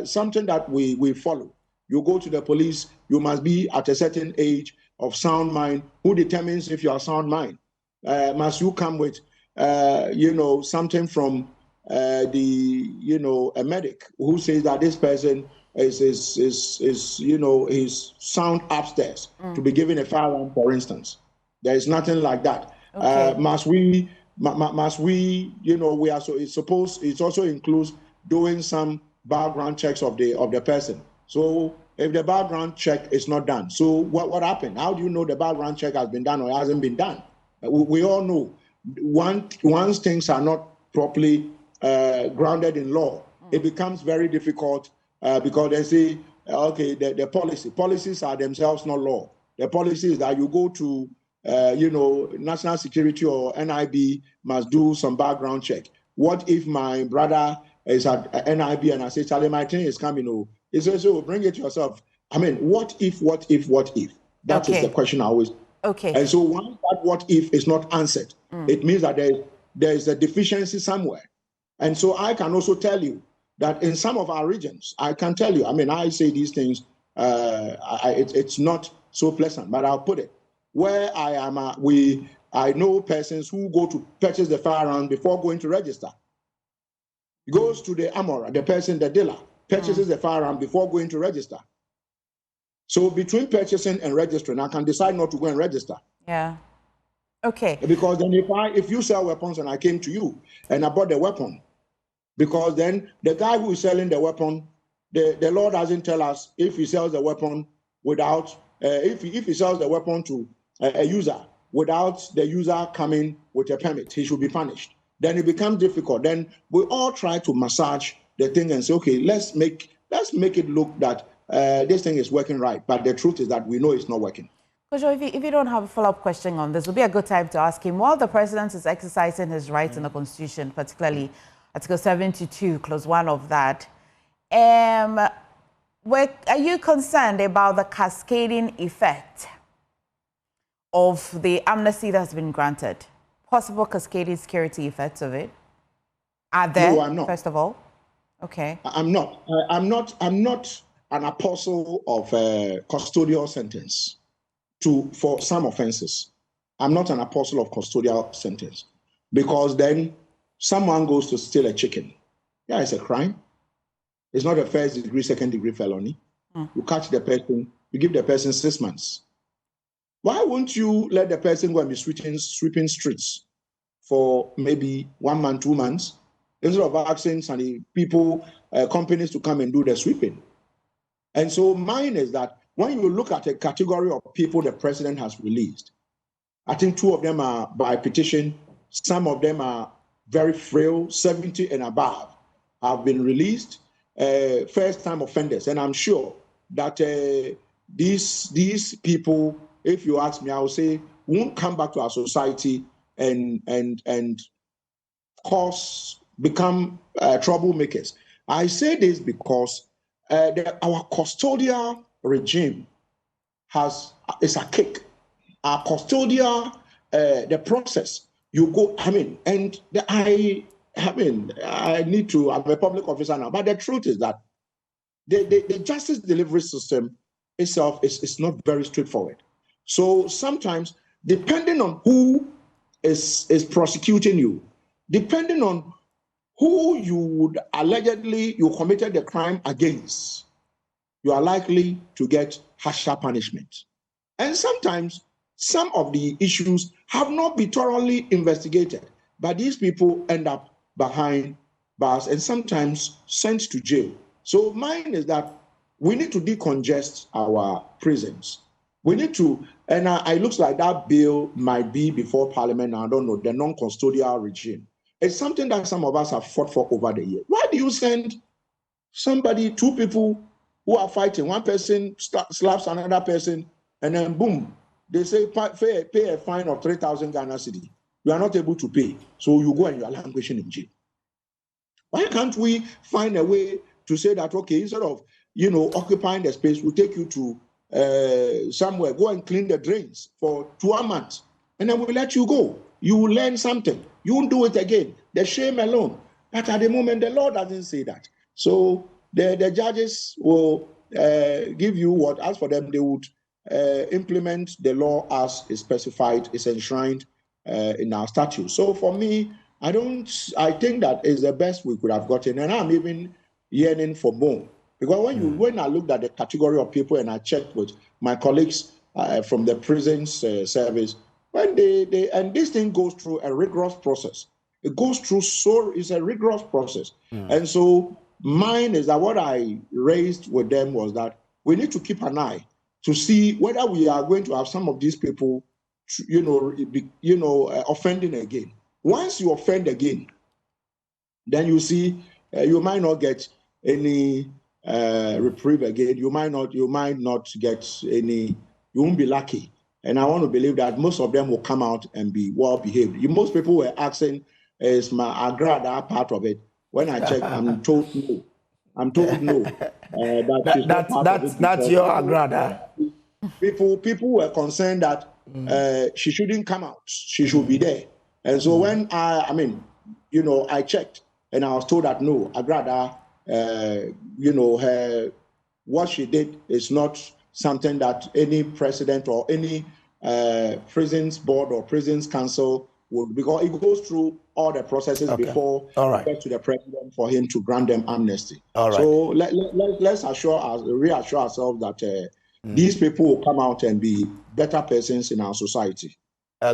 something that we follow. You go to the police, you must be at a certain age of sound mind. Who determines if you are sound mind? Must you come with, something from a medic who says that this person is sound upstairs to be given a firearm, for instance? There is nothing like that. Okay. We are it also includes doing some background checks of the person. So if the background check is not done, so what happened? How do you know the background check has been done or hasn't been done? We all know once things are not properly grounded in law, it becomes very difficult because they say, okay, the policies are themselves not law. The policy is that you go to, national security or NIB must do some background check. What if my brother is at NIB and I say, Charlie, my thing is coming? Oh, he says, so bring it yourself. What if? That is the question I always. Okay. And so once that what if is not answered, it means that there is a deficiency somewhere. And so I can also tell you that in some of our regions, I can tell you, I say these things, it's not so pleasant, but I'll put it. Where I am, I know persons who go to purchase the firearm before going to register. He goes to the armorer, the dealer, purchases the firearm before going to register. So between purchasing and registering, I can decide not to go and register. Yeah. Okay. Because then if you sell weapons and I came to you and I bought the weapon, because then the guy who is selling the weapon, the law doesn't tell us if he sells the weapon without, if he sells the weapon to a user without the user coming with a permit, he should be punished. Then it becomes difficult. Then we all try to massage the thing and say, okay, let's make it look that this thing is working right. But the truth is that we know it's not working. Kojo, if you don't have a follow-up question on this, it would be a good time to ask him. While the president is exercising his rights in the Constitution, particularly Article 72, clause 1 of that. Are you concerned about the cascading effect of the amnesty that has been granted? Possible cascading security effects of it? Are there? No, I'm not. First of all, okay. I'm not. I'm not an apostle of custodial sentence for some offenses. I'm not an apostle of custodial sentence, because then someone goes to steal a chicken. Yeah, it's a crime. It's not a first degree, second degree felony. You catch the person, you give the person 6 months. Why won't you let the person go and be sweeping streets for maybe 1 month, 2 months, instead of asking some people, companies to come and do the sweeping? And so mine is that when you look at a category of people the president has released, I think 2 of them are by petition. Some of them are very frail, 70 and above, have been released, first-time offenders. And I'm sure that these people, if you ask me, I will say, won't come back to our society and become troublemakers. I say this because our custodial regime is a cake. Our custodial, the process, you go, I'm a public officer now, but the truth is that the justice delivery system itself is not very straightforward. So sometimes, depending on who is prosecuting you, depending on who you would allegedly you committed the crime against, you are likely to get harsher punishment. And sometimes some of the issues have not been thoroughly investigated, but these people end up behind bars and sometimes sent to jail. So mine is that we need to decongest our prisons. We need to, and it looks like that bill might be before Parliament, I don't know, the non-custodial regime. It's something that some of us have fought for over the years. Why do you send somebody, 2 people who are fighting, one person slaps another person, and then boom, they say pay a fine of 3,000 Ghana cedi. You are not able to pay, so you go and you are languishing in jail. Why can't we find a way to say that, okay, instead of occupying the space, we'll take you to somewhere, go and clean the drains for 2 months, and then we'll let you go. You will learn something. You won't do it again. The shame alone. But at the moment, the law doesn't say that. So the judges will give you what, as for them, they would implement the law as is specified, is enshrined in our statute. So for me, I think that is the best we could have gotten, and I'm even yearning for more. Because when I looked at the category of people and I checked with my colleagues from the prisons service, when and this thing goes through a rigorous process. It goes through it's a rigorous process. And so mine is that what I raised with them was that we need to keep an eye to see whether we are going to have some of these people, offending again. Once you offend again, then you see you might not get any reprieve again. You might not get any. You won't be lucky. And I want to believe that most of them will come out and be well behaved. Most people were asking, "Is my agrada part of it?" When I check, I'm told no. I'm told no. That's your agrada. People were concerned that she shouldn't come out. She should be there. And so when I checked and I was told that no, agrada, what she did is not something that any president or any prisons board or prisons council would, because it goes through all the processes before it gets to the president for him to grant them amnesty. So let's reassure ourselves that these people will come out and be better persons in our society.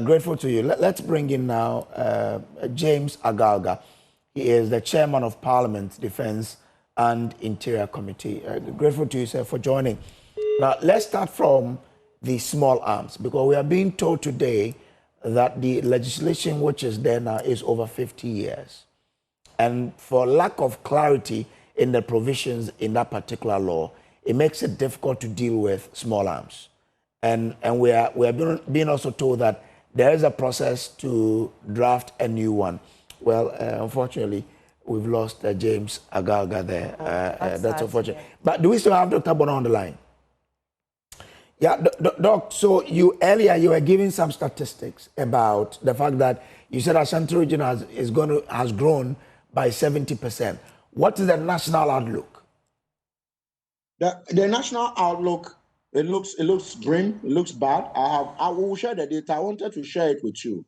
Grateful to you. Let's bring in now James Agalga. He is the chairman of Parliament's Defense and Interior Committee. Grateful to you, sir, for joining. Now, let's start from the small arms, because we are being told today that the legislation which is there now is over 50 years. And for lack of clarity in the provisions in that particular law, it makes it difficult to deal with small arms. And we are being also told that there is a process to draft a new one. Well, unfortunately, we've lost James Agalga there. That's unfortunate. Yeah. But do we still have Dr. Bona on the line? Yeah, Doc, so earlier you were giving some statistics about the fact that you said Ashanti region has grown by 70%. What is the national outlook? The national outlook, it looks grim, it looks bad. I will share the data. I wanted to share it with you.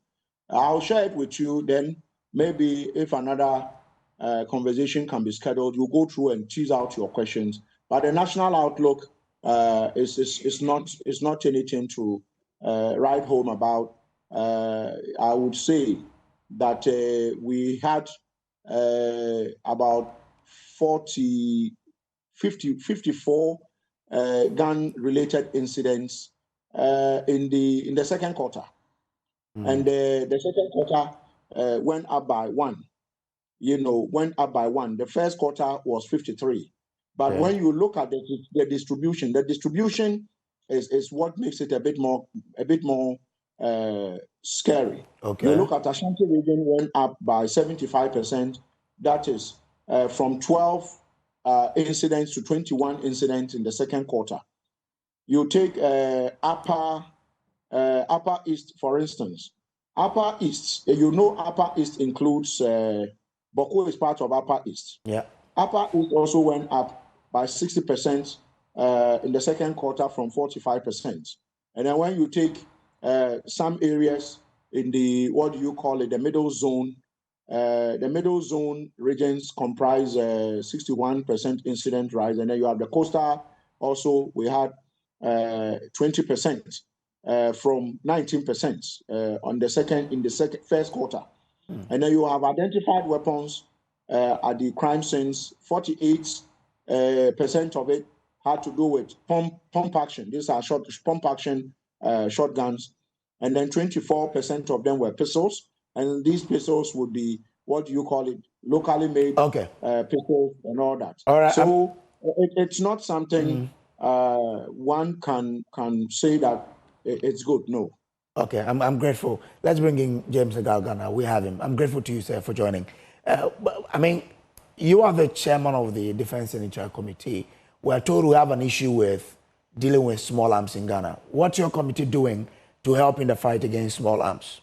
I'll share it with you, then maybe if another conversation can be scheduled, you go through and tease out your questions. But the national outlook is not anything to write home about. I would say that we had about 54 gun-related incidents in the second quarter. And the second quarter went up by one. Went up by one. The first quarter was 53. But when you look at the distribution is what makes it a bit more scary. Okay. You look at Ashanti region went up by 75%. That is from 12 incidents to 21 incidents in the second quarter. You take Upper East, for instance. Upper East, Upper East includes Bawku is part of Upper East. Yeah. Upper East also went up by 60% in the second quarter from 45%. And then when you take some areas in the, the middle zone regions comprise 61% incident rise. And then you have the coastal also, we had 20% from 19% in the first quarter. And then you have identified weapons at the crime scenes. 48% of it had to do with pump action. These are pump action shotguns. And then 24% of them were pistols. And these pistols would be, locally made pistols and all that. All right, so it's not something one can say that it's good. No. Okay, I'm grateful. Let's bring in James Agalga now. We have him. I'm grateful to you, sir, for joining. You are the chairman of the Defense and Interior Committee. We're told we have an issue with dealing with small arms in Ghana. What's your committee doing to help in the fight against small arms?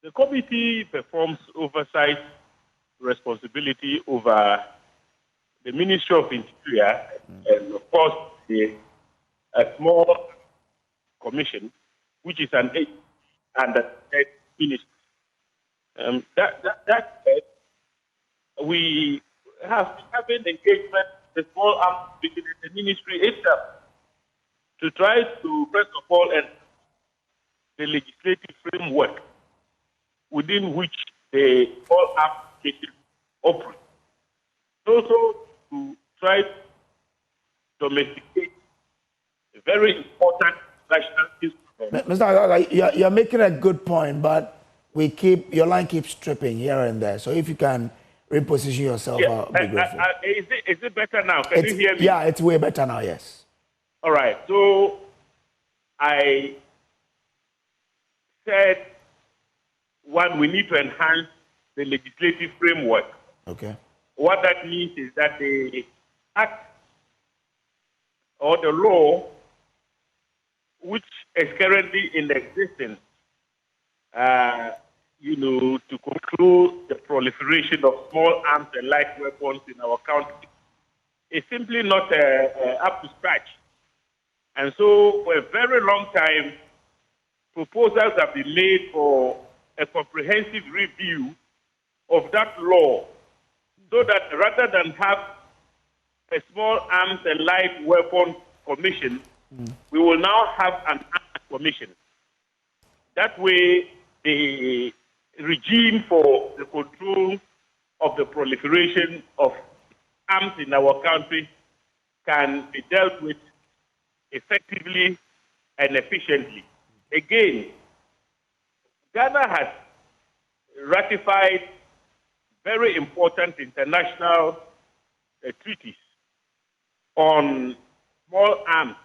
The committee performs oversight responsibility over the Ministry of Interior and, of course, a small commission, which is an aid under the ministry. That said, we have having engagement with the small arms within the ministry itself to try to, first of all, and the legislative framework within which the small arms cases operate. Also, to try to domesticate a very important national instrument. Mr. Agalga, you're making a good point, but your line keeps tripping here and there. So if you can reposition yourself, I'll be grateful. Is it better now? Can you hear me? Yeah, it's way better now, yes. All right. So I said, one, we need to enhance the legislative framework. Okay. What that means is that the act or the law which is currently in existence, to conclude the proliferation of small arms and light weapons in our country, is simply not up to scratch. And so, for a very long time, proposals have been made for a comprehensive review of that law, so that rather than have a small arms and light weapon commission, we will now have an arms commission. That way, the regime for the control of the proliferation of arms in our country can be dealt with effectively and efficiently. Again, Ghana has ratified very important international treaties on small arms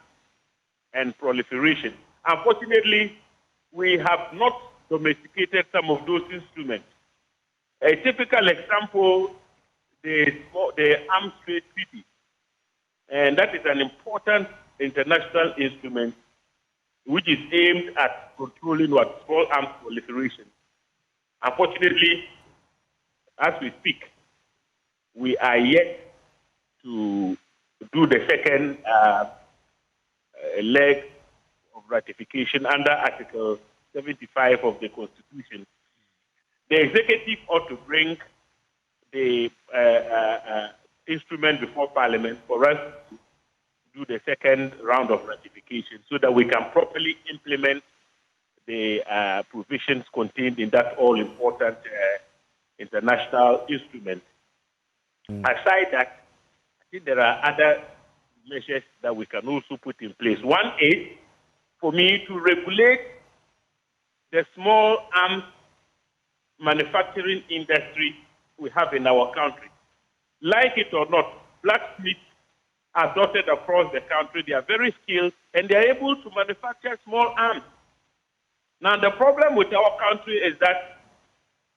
and proliferation. Unfortunately, we have not domesticated some of those instruments. A typical example, the Arms Trade Treaty, and that is an important international instrument which is aimed at controlling what small arms proliferation. Unfortunately, as we speak, we are yet to do the second leg of ratification under Article 75 of the Constitution. The executive ought to bring the instrument before Parliament for us to do the second round of ratification so that we can properly implement the provisions contained in that all-important international instrument. Aside that, I think there are other measures that we can also put in place. One is, for me, to regulate the small arms manufacturing industry we have in our country. Like it or not, blacksmiths are dotted across the country. They are very skilled, and they are able to manufacture small arms. Now, the problem with our country is that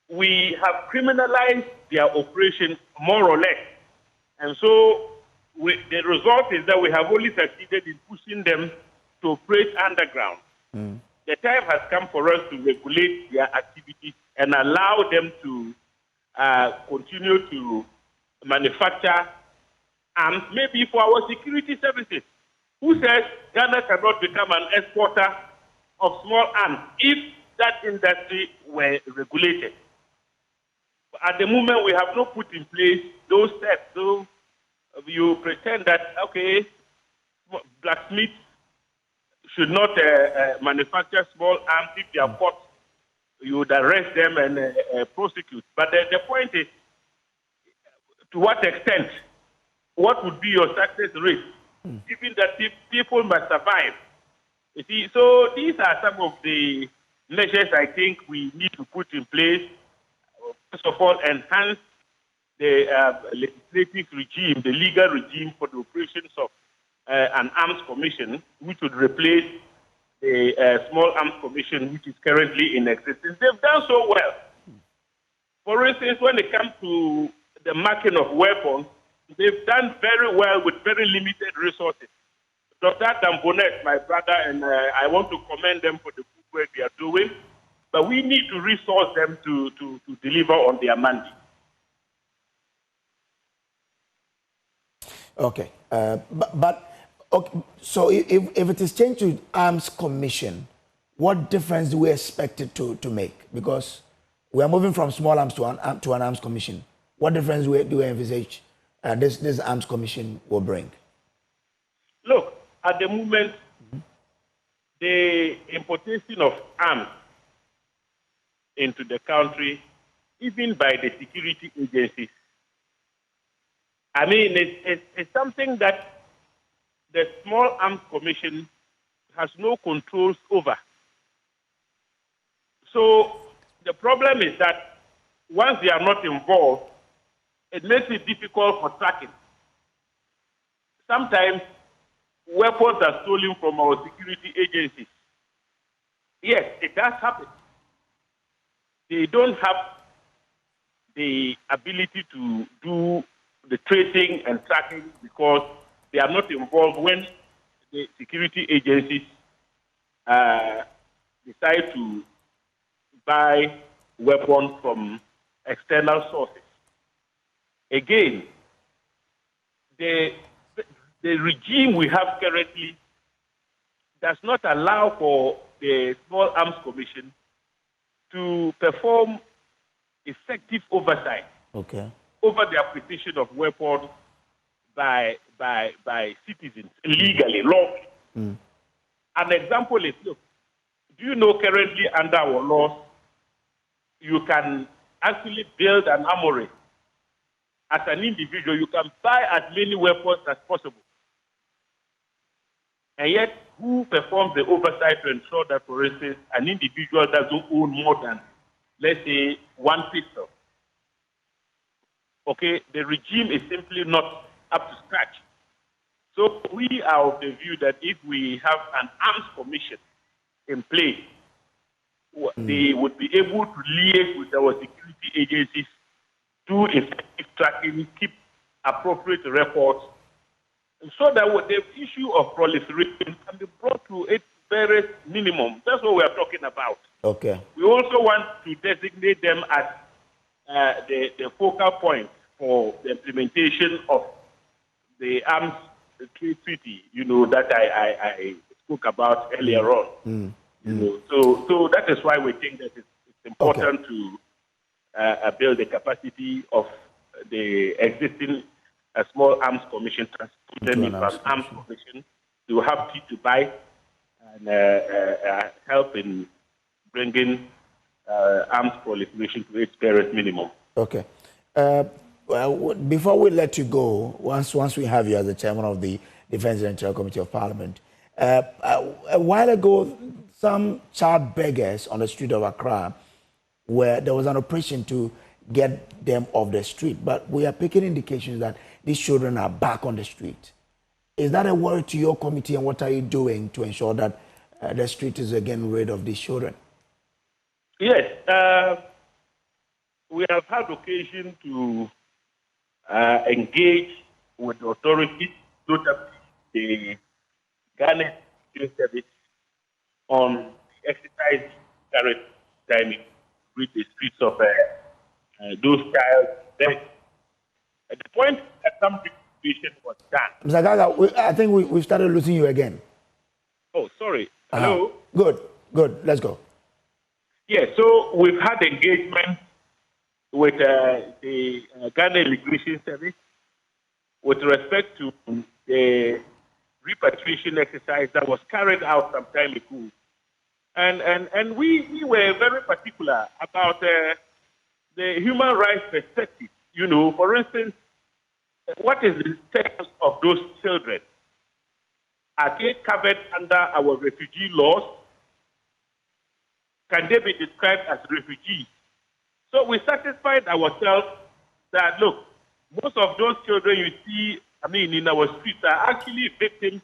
we have criminalized their operations more or less. And so the result is that we have only succeeded in pushing them to operate underground. The time has come for us to regulate their activities and allow them to continue to manufacture arms, maybe for our security services. Who says Ghana cannot become an exporter of small arms if that industry were regulated? At the moment, we have not put in place those steps. So you pretend that, okay, blacksmiths should not manufacture small arms. If they are caught, you would arrest them and prosecute. But the point is, to what extent? What would be your success rate, given that people must survive? You see, so these are some of the measures I think we need to put in place. First of all, enhance the legislative regime, the legal regime for the operations of an arms commission, which would replace the small arms commission, which is currently in existence. They've done so well. For instance, when it comes to the marking of weapons, they've done very well with very limited resources. Dr. Dambonet, my brother, and I want to commend them for the good work they are doing, but we need to resource them to deliver on their mandate. Okay. Okay, so if it is changed to Arms Commission, what difference do we expect it to make? Because we are moving from small arms to an Arms Commission. What difference do we envisage this Arms Commission will bring? Look, at the moment, the importation of arms into the country, even by the security agencies, I mean, it's something that the Small Arms Commission has no controls over. So the problem is that once they are not involved, it makes it difficult for tracking. Sometimes weapons are stolen from our security agencies. Yes, it does happen. They don't have the ability to do the tracing and tracking because they are not involved when the security agencies decide to buy weapons from external sources. Again, the regime we have currently does not allow for the Small Arms Commission to perform effective oversight over the acquisition of weapons by citizens legally, lawfully. An example is, look, do you know currently under our laws, you can actually build an armory. As an individual, you can buy as many weapons as possible. And yet, who performs the oversight to ensure that, for instance, an individual doesn't own more than, let's say, one pistol? Okay, the regime is simply not up to scratch. So we are of the view that if we have an arms commission in place, they would be able to liaise with our security agencies, do effective tracking, keep appropriate records, so that the issue of proliferation can be brought to its very minimum. That's what we are talking about. Okay. We also want to designate them as the focal point for the implementation of the arms treaty, that I spoke about earlier on. So that is why we think that it's important to build the capacity of the existing small arms commission, transform them into an arms commission to have teeth to bite and help in bringing arms proliferation to its barest minimum. Okay. Well, before we let you go, once we have you as the chairman of the Defense and Interior Committee of Parliament, a while ago, some child beggars on the street of Accra, where there was an operation to get them off the street, but we are picking indications that these children are back on the street. Is that a worry to your committee, and what are you doing to ensure that the street is again rid of these children? Yes, we have had occasion to engage with the authorities, notably the Ghana Security Service, on the exercise carried timing with the streets of those child deaths. At the point that some investigation was done. Mr. Gaga, I think we've started losing you again. Oh, sorry. Hello? Good. Let's go. Yeah, so we've had engagement with the Ghana Immigration Service with respect to the repatriation exercise that was carried out some time ago. And we were very particular about the human rights perspective. For instance, what is the status of those children? Are they covered under our refugee laws? Can they be described as refugees? So we satisfied ourselves that, look, most of those children you see, in our streets are actually victims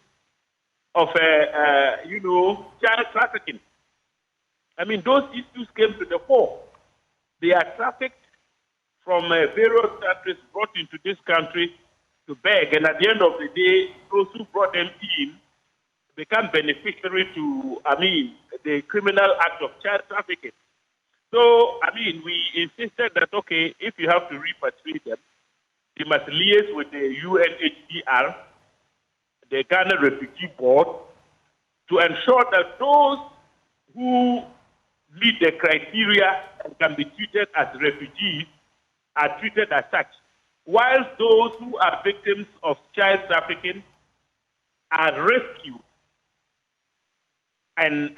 of, child trafficking. Those issues came to the fore. They are trafficked from various countries, brought into this country to beg, and at the end of the day, those who brought them in become beneficiary to, the criminal act of child trafficking. So, we insisted that, okay, if you have to repatriate them, you must liaise with the UNHCR, the Ghana Refugee Board, to ensure that those who meet the criteria and can be treated as refugees are treated as such, whilst those who are victims of child trafficking are rescued and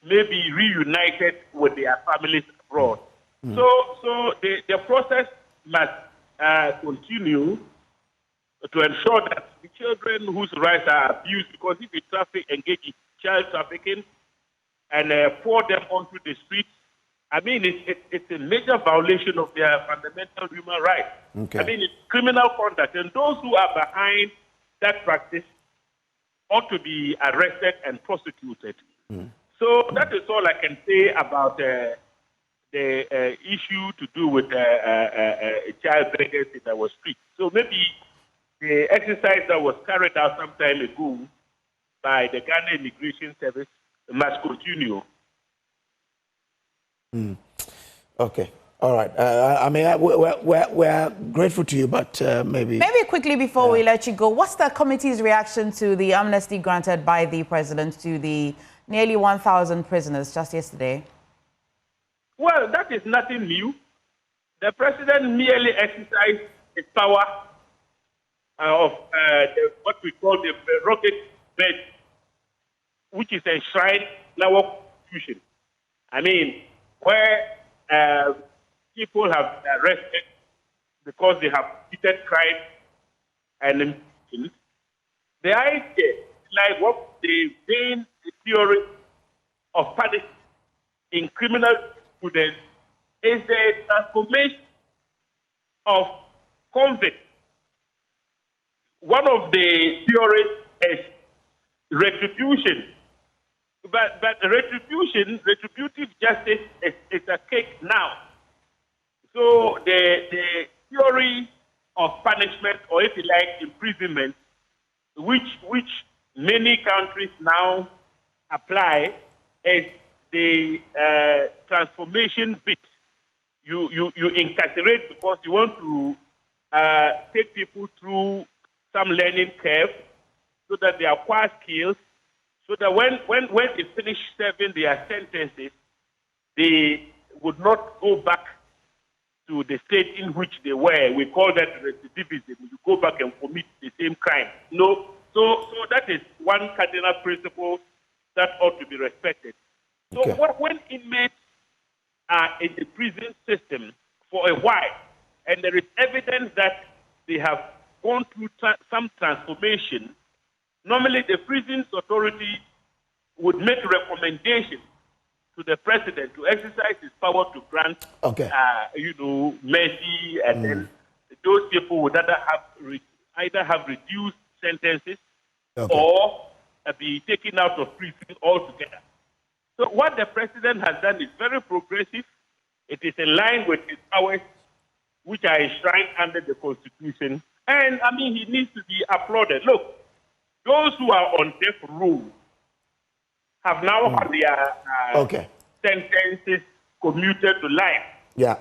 maybe reunited with their families abroad. So the process must continue to ensure that the children whose rights are abused, because if you engage in child trafficking and pour them onto the streets, it's a major violation of their fundamental human rights. Okay. It's criminal conduct, and those who are behind that practice ought to be arrested and prosecuted. So that is all I can say about the issue to do with child beggars in our streets. So maybe the exercise that was carried out some time ago by the Ghana Immigration Service must continue. Okay. All right. We're grateful to you, but maybe quickly before we let you go, what's the committee's reaction to the amnesty granted by the president to the nearly 1,000 prisoners just yesterday? Well, that is nothing new. The president merely exercised his power of what we call the prerogative bench, which is enshrined in our constitution. Where people have been arrested because they have committed crime and imprisoned, the idea, like what the main theory of punishment in criminal jurisprudence, is the transformation of convict. One of the theories is retribution, But retributive justice is a cake now. So the theory of punishment, or if you like, imprisonment, which many countries now apply, is the transformation bit. You incarcerate because you want to take people through some learning curve so that they acquire skills, so that when they finish serving their sentences, they would not go back to the state in which they were. We call that recidivism. You go back and commit the same crime. No, so that is one cardinal principle that ought to be respected. So when inmates are in the prison system for a while, and there is evidence that they have gone through some transformation, normally the prisons authority would make recommendations to the president to exercise his power to grant, mercy, and then those people would either have reduced sentences or be taken out of prison altogether. So what the president has done is very progressive. It is in line with his powers, which are enshrined under the Constitution. And, I mean, he needs to be applauded. Look, those who are on death row have now had their sentences commuted to life. Yeah.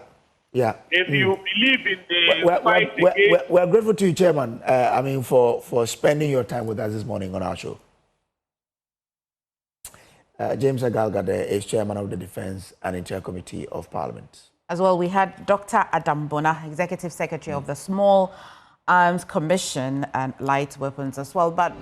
If you believe in the fight against... We're grateful to you, Chairman, for spending your time with us this morning on our show. James Agalgade is Chairman of the Defense and Interior Committee of Parliament. As well, we had Dr. Adam Bona, Executive Secretary of the Small Arms Commission and Light Weapons as well. But